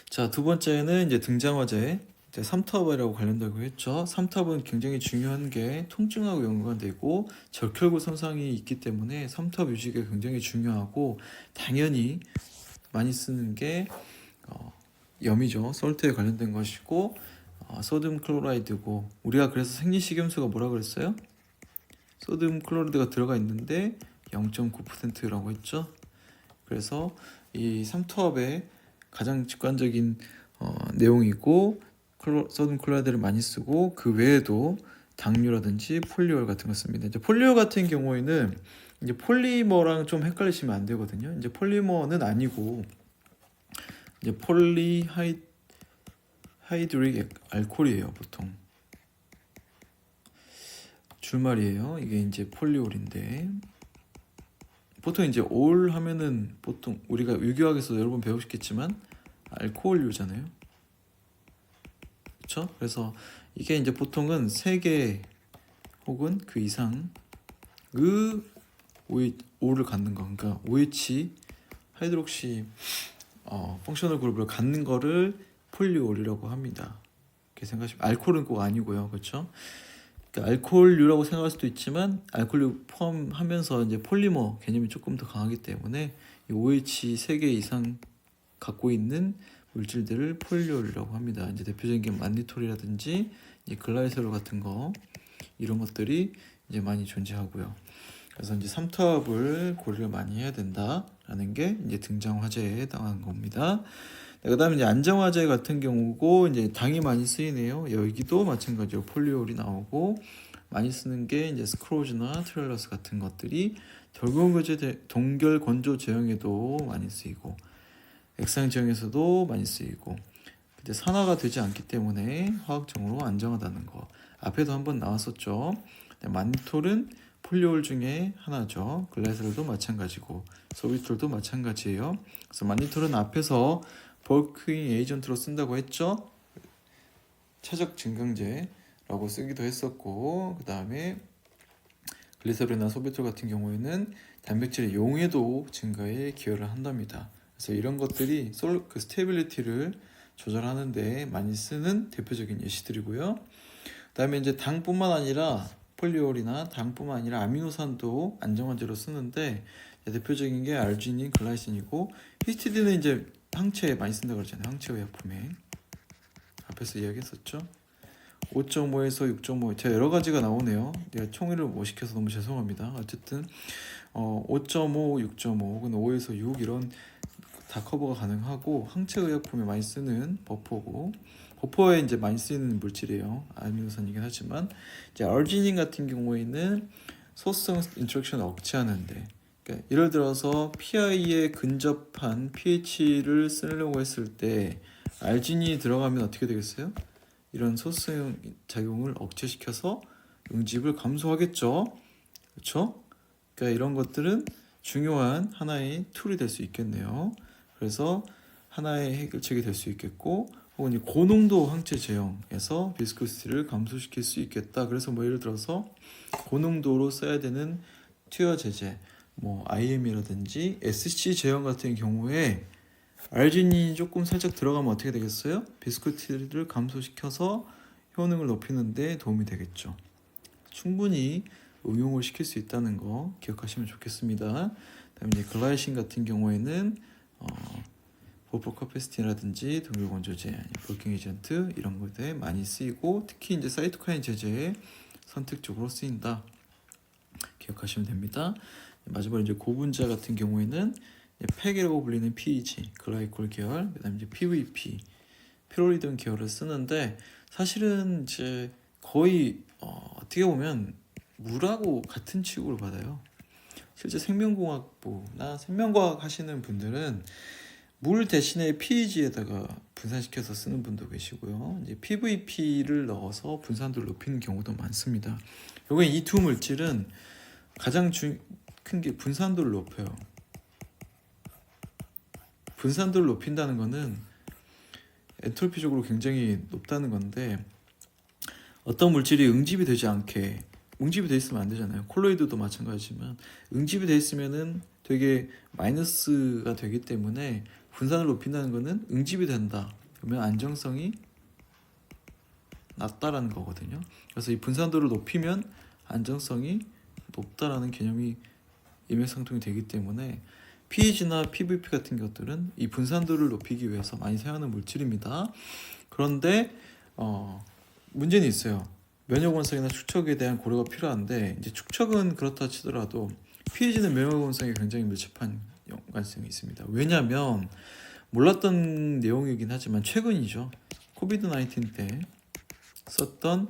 자, 두 번째는 이제 등장화제 3탑이라고 관련되고 했죠. 3탑은 굉장히 중요한 게 통증하고 연관되고 적혈구 손상이 있기 때문에 3탑 유지가 굉장히 중요하고, 당연히 많이 쓰는 게 염이죠. 솔트에 관련된 것이고, 소듐 클로라이드고, 우리가 그래서 생리식염수가 뭐라 그랬어요? 소듐 클로라이드가 들어가 있는데 0.9%라고 했죠. 그래서 이 3투압의 가장 직관적인 내용이고, 소듐 클로라이드를 많이 쓰고, 그 외에도 당류라든지 폴리올 같은 거 씁니다. 이제 폴리올 같은 경우에는 이제 폴리머랑 좀 헷갈리시면 안 되거든요. 이제 폴리머는 아니고 이제 하이드릭 알코올이에요. 보통 줄말이에요. 이게 이제 폴리올인데, 보통 이제 올 하면은 보통 우리가 유기화학에서 여러 번 배우셨겠지만 알코올류잖아요. 그렇죠? 그래서 이게 이제 보통은 3개 혹은 그 이상의 O를 갖는 거, 그러니까 OH 하이드록시 펑셔널 그룹을 갖는 거를 폴리올이라고 합니다. 이렇게 생각하시면, 알코올은 꼭 아니고요, 그렇죠? 그러니까 알코올류라고 생각할 수도 있지만 알코올류 포함하면서 이제 폴리머 개념이 조금 더 강하기 때문에 이 OH 3개 이상 갖고 있는 물질들을 폴리올이라고 합니다. 이제 대표적인 게 만니톨이라든지 글라이세롤 같은 거, 이런 것들이 이제 많이 존재하고요. 그래서 이제 3탑을 고려를 많이 해야 된다라는 게 이제 등장 화제에 해당한 겁니다. 그다음에 이제 안정화제 같은 경우고, 이제 당이 많이 쓰이네요. 여기도 마찬가지로 폴리올이 나오고, 많이 쓰는 게 이제 스크로즈나 트렐러스 같은 것들이 동결 건조 제형에도 많이 쓰이고, 액상 제형에서도 많이 쓰이고, 근데 산화가 되지 않기 때문에 화학적으로 안정하다는 거 앞에도 한번 나왔었죠. 만니톨은 폴리올 중에 하나죠. 글라이셀도 마찬가지고 소비톨도 마찬가지예요. 그래서 만니톨은 앞에서 벌크잉 에이전트로 쓴다고 했죠. 차적 증강제라고 쓰기도 했었고, 그 다음에 글리세린이나 소비톨 같은 경우에는 단백질의 용해도 증가에 기여를 한답니다. 그래서 이런 것들이 그 스테빌리티를 조절하는데 많이 쓰는 대표적인 예시들이고요. 그다음에 이제 당뿐만 아니라 폴리올이나 당뿐만 아니라 아미노산도 안정화제로 쓰는데 대표적인 게 알지닌, 글라이신이고 히스티딘은 이제 항체에 많이 쓴다고 그러잖아요. 항체 의약품에 앞에서 이야기했었죠. 5.5에서 6.5 제가 여러 가지가 나오네요. 내가 총회를 못 시켜서 너무 죄송합니다. 어쨌든 5.5, 6.5 혹은 5에서 6 이런 다 커버가 가능하고 항체 의약품에 많이 쓰는 버퍼고 버퍼에 이제 많이 쓰이는 물질이에요. 아미노산이긴 하지만 이제 알지닌 같은 경우에는 소수성 인터랙션을 억제하는데 그러니까 예를 들어서 PI에 근접한 pH를 쓰려고 했을 때 알지닌이 들어가면 어떻게 되겠어요? 이런 소수성 작용을 억제시켜서 응집을 감소하겠죠. 그렇죠? 그러니까 이런 것들은 중요한 하나의 툴이 될 수 있겠네요. 그래서 하나의 해결책이 될 수 있겠고 혹은 고농도 항체 제형에서 비스코시티를 감소시킬 수 있겠다. 그래서 뭐 예를 들어서 고농도로 써야 되는 튜어 제제, 뭐 IM이라든지 SC 제형 같은 경우에 알지닌이 조금 살짝 들어가면 어떻게 되겠어요? 비스코시티를 감소시켜서 효능을 높이는데 도움이 되겠죠. 충분히 응용을 시킬 수 있다는 거 기억하시면 좋겠습니다. 그다음에 이제 글라이신 같은 경우에는 버퍼 카패시티라든지 동결 건조제, 볼킹 에이전트 이런 것에 많이 쓰이고 특히 이제 사이토카인 제제에 선택적으로 쓰인다. 기억하시면 됩니다. 마지막으로 이제 고분자 같은 경우에는 팩이라고 불리는 PEG, 글라이콜 계열, 그다음에 이제 PVP, 피로리돈 계열을 쓰는데 사실은 이제 거의 어떻게 보면 물하고 같은 취급을 받아요. 실제 생명공학부나 생명과학 하시는 분들은 물 대신에 PEG에다가 분산시켜서 쓰는 분도 계시고요. 이제 PVP를 넣어서 분산도를 높이는 경우도 많습니다. 요게 이 두 물질은 가장 큰 게 분산도를 높여요. 분산도를 높인다는 거는 엔트로피적으로 굉장히 높다는 건데 어떤 물질이 응집이 되지 않게 응집이 돼 있으면 안 되잖아요. 콜로이드도 마찬가지지만 응집이 돼 있으면은 되게 마이너스가 되기 때문에 분산을 높인다는 거는 응집이 된다. 그러면 안정성이 낮다라는 거거든요. 그래서 이 분산도를 높이면 안정성이 높다라는 개념이 일맥상통이 되기 때문에 PEG나 PVP 같은 것들은 이 분산도를 높이기 위해서 많이 사용하는 물질입니다. 그런데 문제는 있어요. 면역 원성이나 축척에 대한 고려가 필요한데 이제 축척은 그렇다 치더라도 PEG는 면역 원성에 굉장히 밀접한 연관성이 있습니다. 왜냐하면 몰랐던 내용이긴 하지만 최근이죠. 코비드 19 때 썼던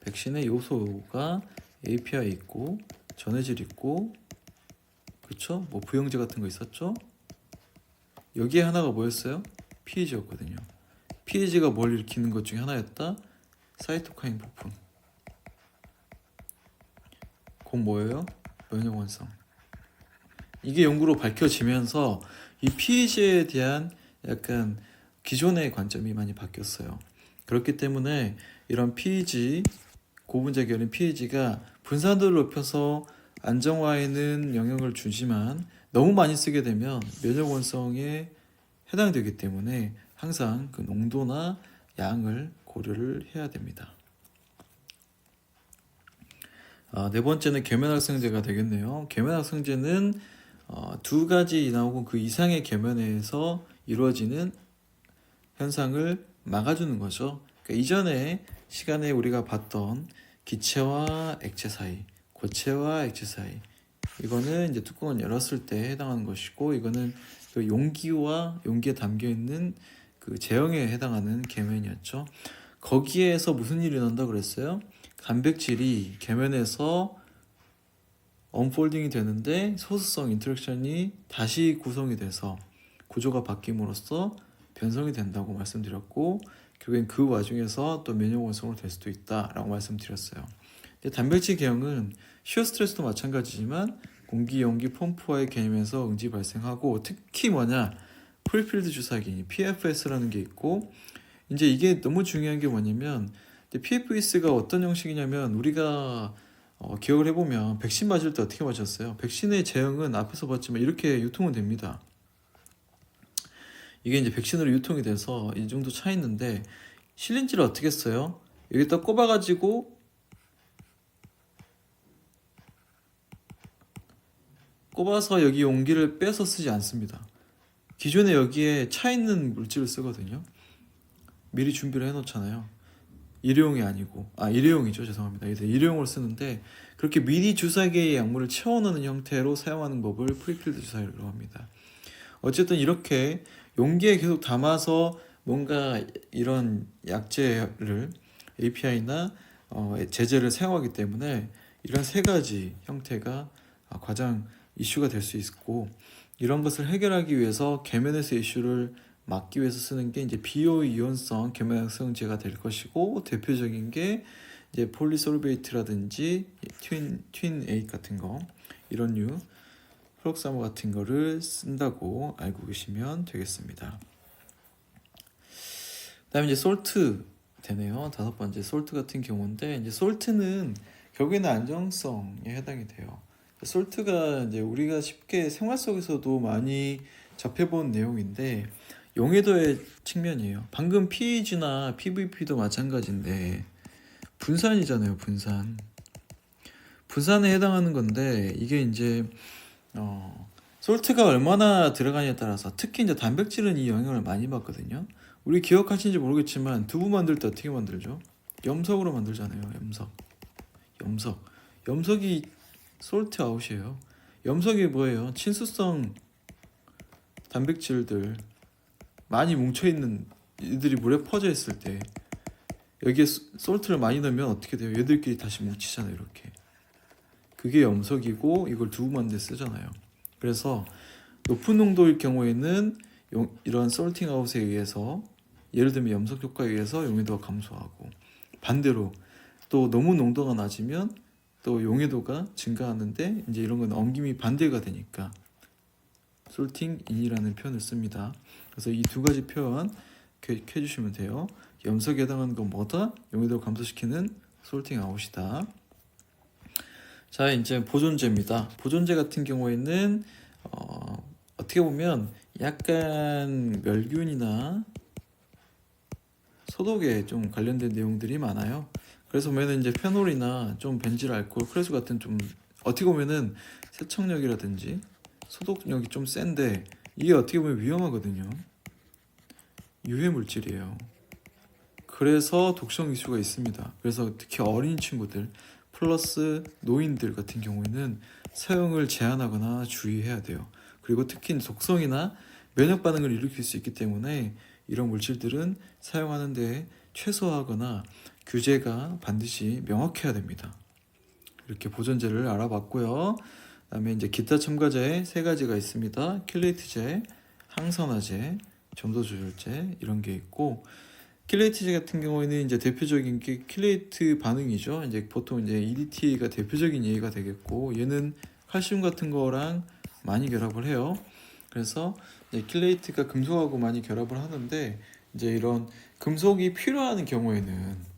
백신의 요소가 API 있고 전해질 있고 그렇죠? 뭐 부영제 같은 거 있었죠? 여기에 하나가 뭐였어요? PEG였거든요. PEG가 뭘 일으키는 것 중에 하나였다. 사이토카인 폭풍. 곧 뭐예요? 면역 원성. 이게 연구로 밝혀지면서 이 PEG에 대한 약간 기존의 관점이 많이 바뀌었어요. 그렇기 때문에 이런 PEG 고분자 계열인 PEG가 분산도를 높여서 안정화에는 영향을 주지만 너무 많이 쓰게 되면 면역 원성에 해당되기 때문에 항상 그 농도나 양을 고려를 해야 됩니다. 네 번째는 계면활성제가 되겠네요. 계면활성제는 두 가지나 혹은 그 이상의 계면에서 이루어지는 현상을 막아주는 거죠. 그러니까 이전에 시간에 우리가 봤던 기체와 액체 사이, 고체와 액체 사이 이거는 이제 뚜껑을 열었을 때 해당하는 것이고 이거는 그 용기에 담겨 있는 그 제형에 해당하는 계면이었죠. 거기에서 무슨 일이 난다 그랬어요? 단백질이 계면에서 언폴딩이 되는데 소수성 인터랙션이 다시 구성이 돼서 구조가 바뀜으로써 변성이 된다고 말씀드렸고 결국엔 그 와중에서 또 면역 원성으로 될 수도 있다라고 말씀드렸어요. 단백질 계형은 시어 스트레스도 마찬가지지만 공기, 용기, 펌프와의 개념에서 응지 발생하고 특히 뭐냐 프리필드 주사기 PFS라는 게 있고 이제 이게 너무 중요한 게 뭐냐면 PFS가 어떤 형식이냐면 우리가 기억을 해보면 백신 맞을 때 어떻게 맞았어요? 백신의 제형은 앞에서 봤지만 이렇게 유통은 됩니다. 이게 이제 백신으로 유통이 돼서 이 정도 차 있는데 실린지를 어떻게 써요? 여기다 꼽아가지고 꼽아서 여기 용기를 빼서 쓰지 않습니다. 기존에 여기에 차 있는 물질을 쓰거든요. 미리 준비를 해놓잖아요. 일회용이 아니고 일회용이죠. 죄송합니다. 일회용으로 쓰는데 그렇게 미리 주사기에 약물을 채워넣는 형태로 사용하는 법을 프리필드 주사기라고 합니다. 어쨌든 이렇게 용기에 계속 담아서 뭔가 이런 약제를 API나 제재를 사용하기 때문에 이런 세 가지 형태가 가장 이슈가 될 수 있고, 이런 것을 해결하기 위해서 계면에서 이슈를 막기 위해서 쓰는 게 이제 비오이온성 계면활성제가 될 것이고, 대표적인 게 이제 폴리솔베이트라든지 튠8 같은 거, 이런 류 프록사모 같은 거를 쓴다고 알고 계시면 되겠습니다. 그다음에 이제 솔트 되네요. 다섯 번째 솔트 같은 경우인데, 이제 솔트는 결국에는 안정성에 해당이 돼요. 솔트가 이제 우리가 쉽게 생활 속에서도 많이 접해본 내용인데 용해도의 측면이에요. 방금 pH나 PVP도 마찬가지인데 분산이잖아요. 분산에 해당하는 건데, 이게 이제 솔트가 얼마나 들어가냐에 따라서 특히 이제 단백질은 이 영향을 많이 받거든요. 우리 기억하시는지 모르겠지만 두부 만들 때 어떻게 만들죠? 염석으로 만들잖아요. 염석이 솔트 아웃이에요. 염석이 뭐예요? 친수성 단백질들 많이 뭉쳐있는 이들이 물에 퍼져 있을 때 여기에 솔트를 많이 넣으면 어떻게 돼요? 얘들끼리 다시 뭉치잖아요. 이렇게. 그게 염석이고 이걸 두부 만들 때 쓰잖아요. 그래서 높은 농도일 경우에는 이런 솔팅 아웃에 의해서, 예를 들면 염석 효과에 의해서 용해도가 감소하고, 반대로 또 너무 농도가 낮으면 또 용해도가 증가하는데, 이제 이런 건 엉김이 반대가 되니까 솔팅 인이라는 표현을 씁니다. 그래서 이 두 가지 표현 기억해 주시면 돼요. 염석에 해당하는 건 뭐다? 용해도를 감소시키는 솔팅 아웃이다. 자, 이제 보존제입니다. 보존제 같은 경우에는 어떻게 보면 약간 멸균이나 소독에 좀 관련된 내용들이 많아요. 그래서 보면은 이제 페놀이나 좀 벤질 알코올 크레수 같은 좀 어떻게 보면은 세척력이라든지 소독력이 좀 센데, 이게 어떻게 보면 위험하거든요. 유해 물질이에요. 그래서 독성 이슈가 있습니다. 그래서 특히 어린 친구들 플러스 노인들 같은 경우에는 사용을 제한하거나 주의해야 돼요. 그리고 특히 독성이나 면역 반응을 일으킬 수 있기 때문에 이런 물질들은 사용하는데 최소화하거나 규제가 반드시 명확해야 됩니다. 이렇게 보존제를 알아봤고요. 그다음에 이제 기타 첨가제 세 가지가 있습니다. 킬레이트제, 항산화제, 점도 조절제 이런 게 있고, 킬레이트제 같은 경우에는 이제 대표적인 게 킬레이트 반응이죠. 이제 보통 이제 EDTA가 대표적인 예가 되겠고, 얘는 칼슘 같은 거랑 많이 결합을 해요. 그래서 이제 킬레이트가 금속하고 많이 결합을 하는데, 이제 이런 금속이 필요한 경우에는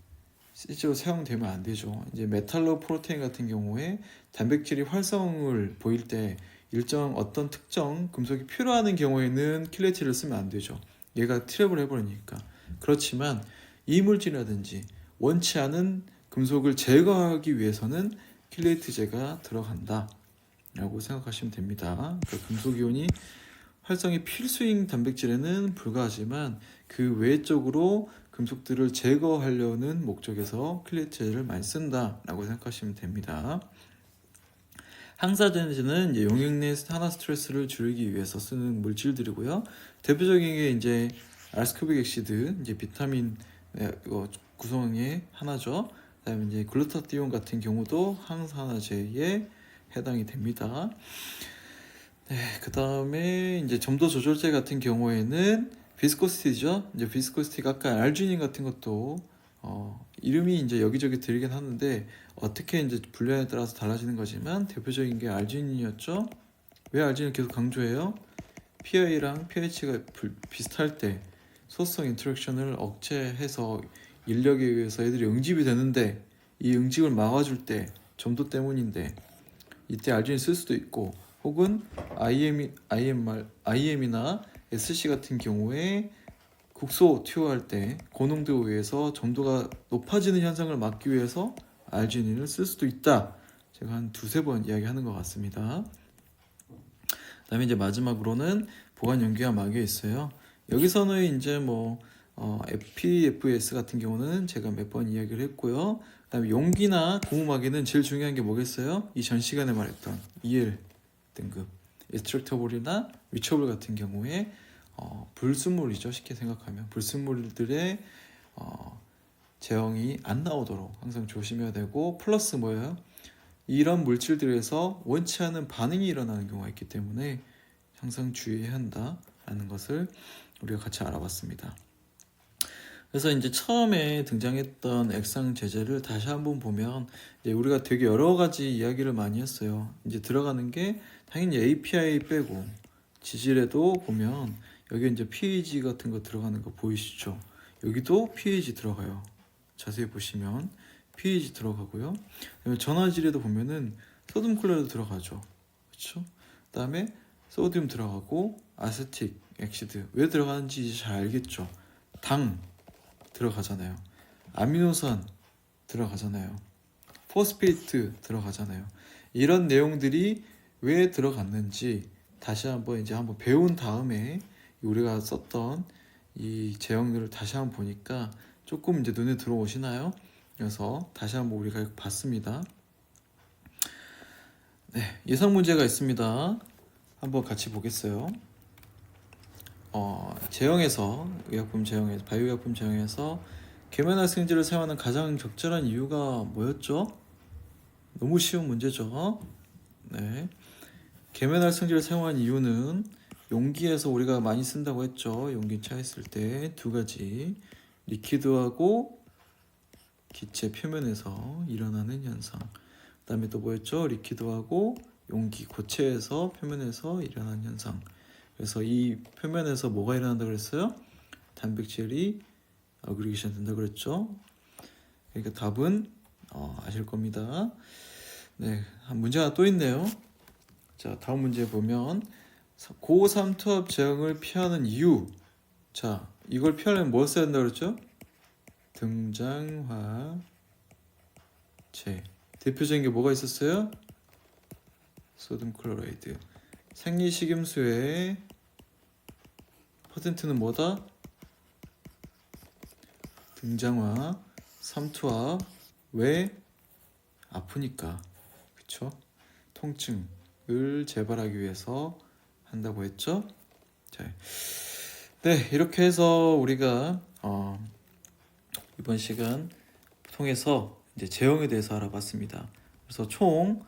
실제로 사용되면 안 되죠. 이제 메탈로 프로테인 같은 경우에 단백질이 활성을 보일 때 일정 어떤 특정 금속이 필요한 경우에는 킬레이트를 쓰면 안 되죠. 얘가 트랩을 해버리니까. 그렇지만 이물질이라든지 원치 않은 금속을 제거하기 위해서는 킬레이트제가 들어간다 라고 생각하시면 됩니다. 그러니까 금속이온이 활성이 필수인 단백질에는 불과하지만 그 외적으로 금속들을 제거하려는 목적에서 킬레이트제를 많이 쓴다라고 생각하시면 됩니다. 항산화제는 이제 용액 내 산화 스트레스를 줄이기 위해서 쓰는 물질들이고요. 대표적인 게 이제 아스코빅 액시드, 이제 비타민 구성의 하나죠. 그다음에 이제 글루타티온 같은 경우도 항산화제에 해당이 됩니다. 네, 그다음에 이제 점도 조절제 같은 경우에는 비스코시티죠. 이제 비스코시티가 아까 알지닌 같은 것도 이름이 이제 여기저기 들리긴 하는데 어떻게 이제 분류에 따라서 달라지는 거지만 대표적인 게 알지닌이었죠. 왜 알지닌을 계속 강조해요? pH랑 pH가 비슷할 때 소수성 인터랙션을 억제해서 인력에 의해서 애들이 응집이 되는데, 이 응집을 막아줄 때 점도 때문인데 이때 알지닌 쓸 수도 있고, 혹은 IM이나 SC 같은 경우에 국소 투여할 때 고농도에 의해서 점도가 높아지는 현상을 막기 위해서 알지닌을 쓸 수도 있다. 제가 한 두세 번 이야기하는 것 같습니다. 그다음에 이제 마지막으로는 보관 용기와 막이 있어요. 여기서는 이제 뭐 FPFS 같은 경우는 제가 몇 번 이야기를 했고요. 그다음에 용기나 고무막이는 제일 중요한 게 뭐겠어요? 이 전 시간에 말했던 EL 등급 extractable이나 reachable 같은 경우에 불순물이죠. 쉽게 생각하면 불순물들의 제형이 안 나오도록 항상 조심해야 되고, 플러스 뭐예요? 이런 물질들에서 원치 않은 반응이 일어나는 경우가 있기 때문에 항상 주의해야 한다라는 것을 우리가 같이 알아봤습니다. 그래서 이제 처음에 등장했던 액상 제재를 다시 한번 보면 이제 우리가 되게 여러 가지 이야기를 많이 했어요. 이제 들어가는 게 당연히 API 빼고 지질에도 보면 여기 이제 PAG 같은 거 들어가는 거 보이시죠? 여기도 PAG 들어가요. 자세히 보시면 PAG 들어가고요. 전화질에도 보면은 소듐 클로라이드 들어가죠. 그렇죠? 그다음에 소듐 들어가고 아세틱 엑시드 왜 들어가는지 이제 잘 알겠죠. 당 들어가잖아요. 아미노산 들어가잖아요. 포스페이트 들어가잖아요. 이런 내용들이 왜 들어갔는지 다시 한번 배운 다음에 우리가 썼던 이 제형들을 다시 한번 보니까 조금 이제 눈에 들어오시나요? 그래서 다시 한번 우리가 봤습니다. 네, 예상 문제가 있습니다. 한번 같이 보겠어요. 제형에서 바이오의약품 제형에서 계면활성제를 사용하는 가장 적절한 이유가 뭐였죠? 너무 쉬운 문제죠. 네, 계면활성제를 사용한 이유는 용기에서 우리가 많이 쓴다고 했죠. 용기 차있을 때 두 가지, 리퀴드하고 기체 표면에서 일어나는 현상. 그 다음에 또 뭐였죠? 리퀴드하고 용기 고체에서 표면에서 일어나는 현상. 그래서 이 표면에서 뭐가 일어난다 그랬어요? 단백질이 어그리게이션 된다 그랬죠. 그러니까 답은 아실 겁니다. 네, 한 문제가 또 있네요. 자, 다음 문제 보면 고삼투압 제형을 피하는 이유. 자, 이걸 피하려면 뭐 써야 된다 그랬죠? 등장화제. 대표적인 게 뭐가 있었어요? 소듐 클로라이드. 생리식임수의 퍼센트는 뭐다? 등장화, 삼투압. 왜? 아프니까. 그쵸? 통증을 재발하기 위해서 한다고 했죠? 자, 네, 이렇게 해서 우리가 이번 시간 통해서 이제 제형에 대해서 알아봤습니다. 그래서 총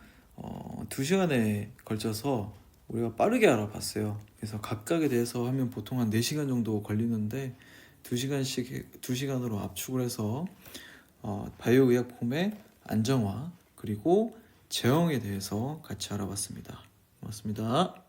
2시간에 걸쳐서 우리가 빠르게 알아봤어요. 그래서 각각에 대해서 하면 보통 한 4시간 정도 걸리는데 2시간으로 압축을 해서 바이오 의약품의 안정화 그리고 제형에 대해서 같이 알아봤습니다. 고맙습니다.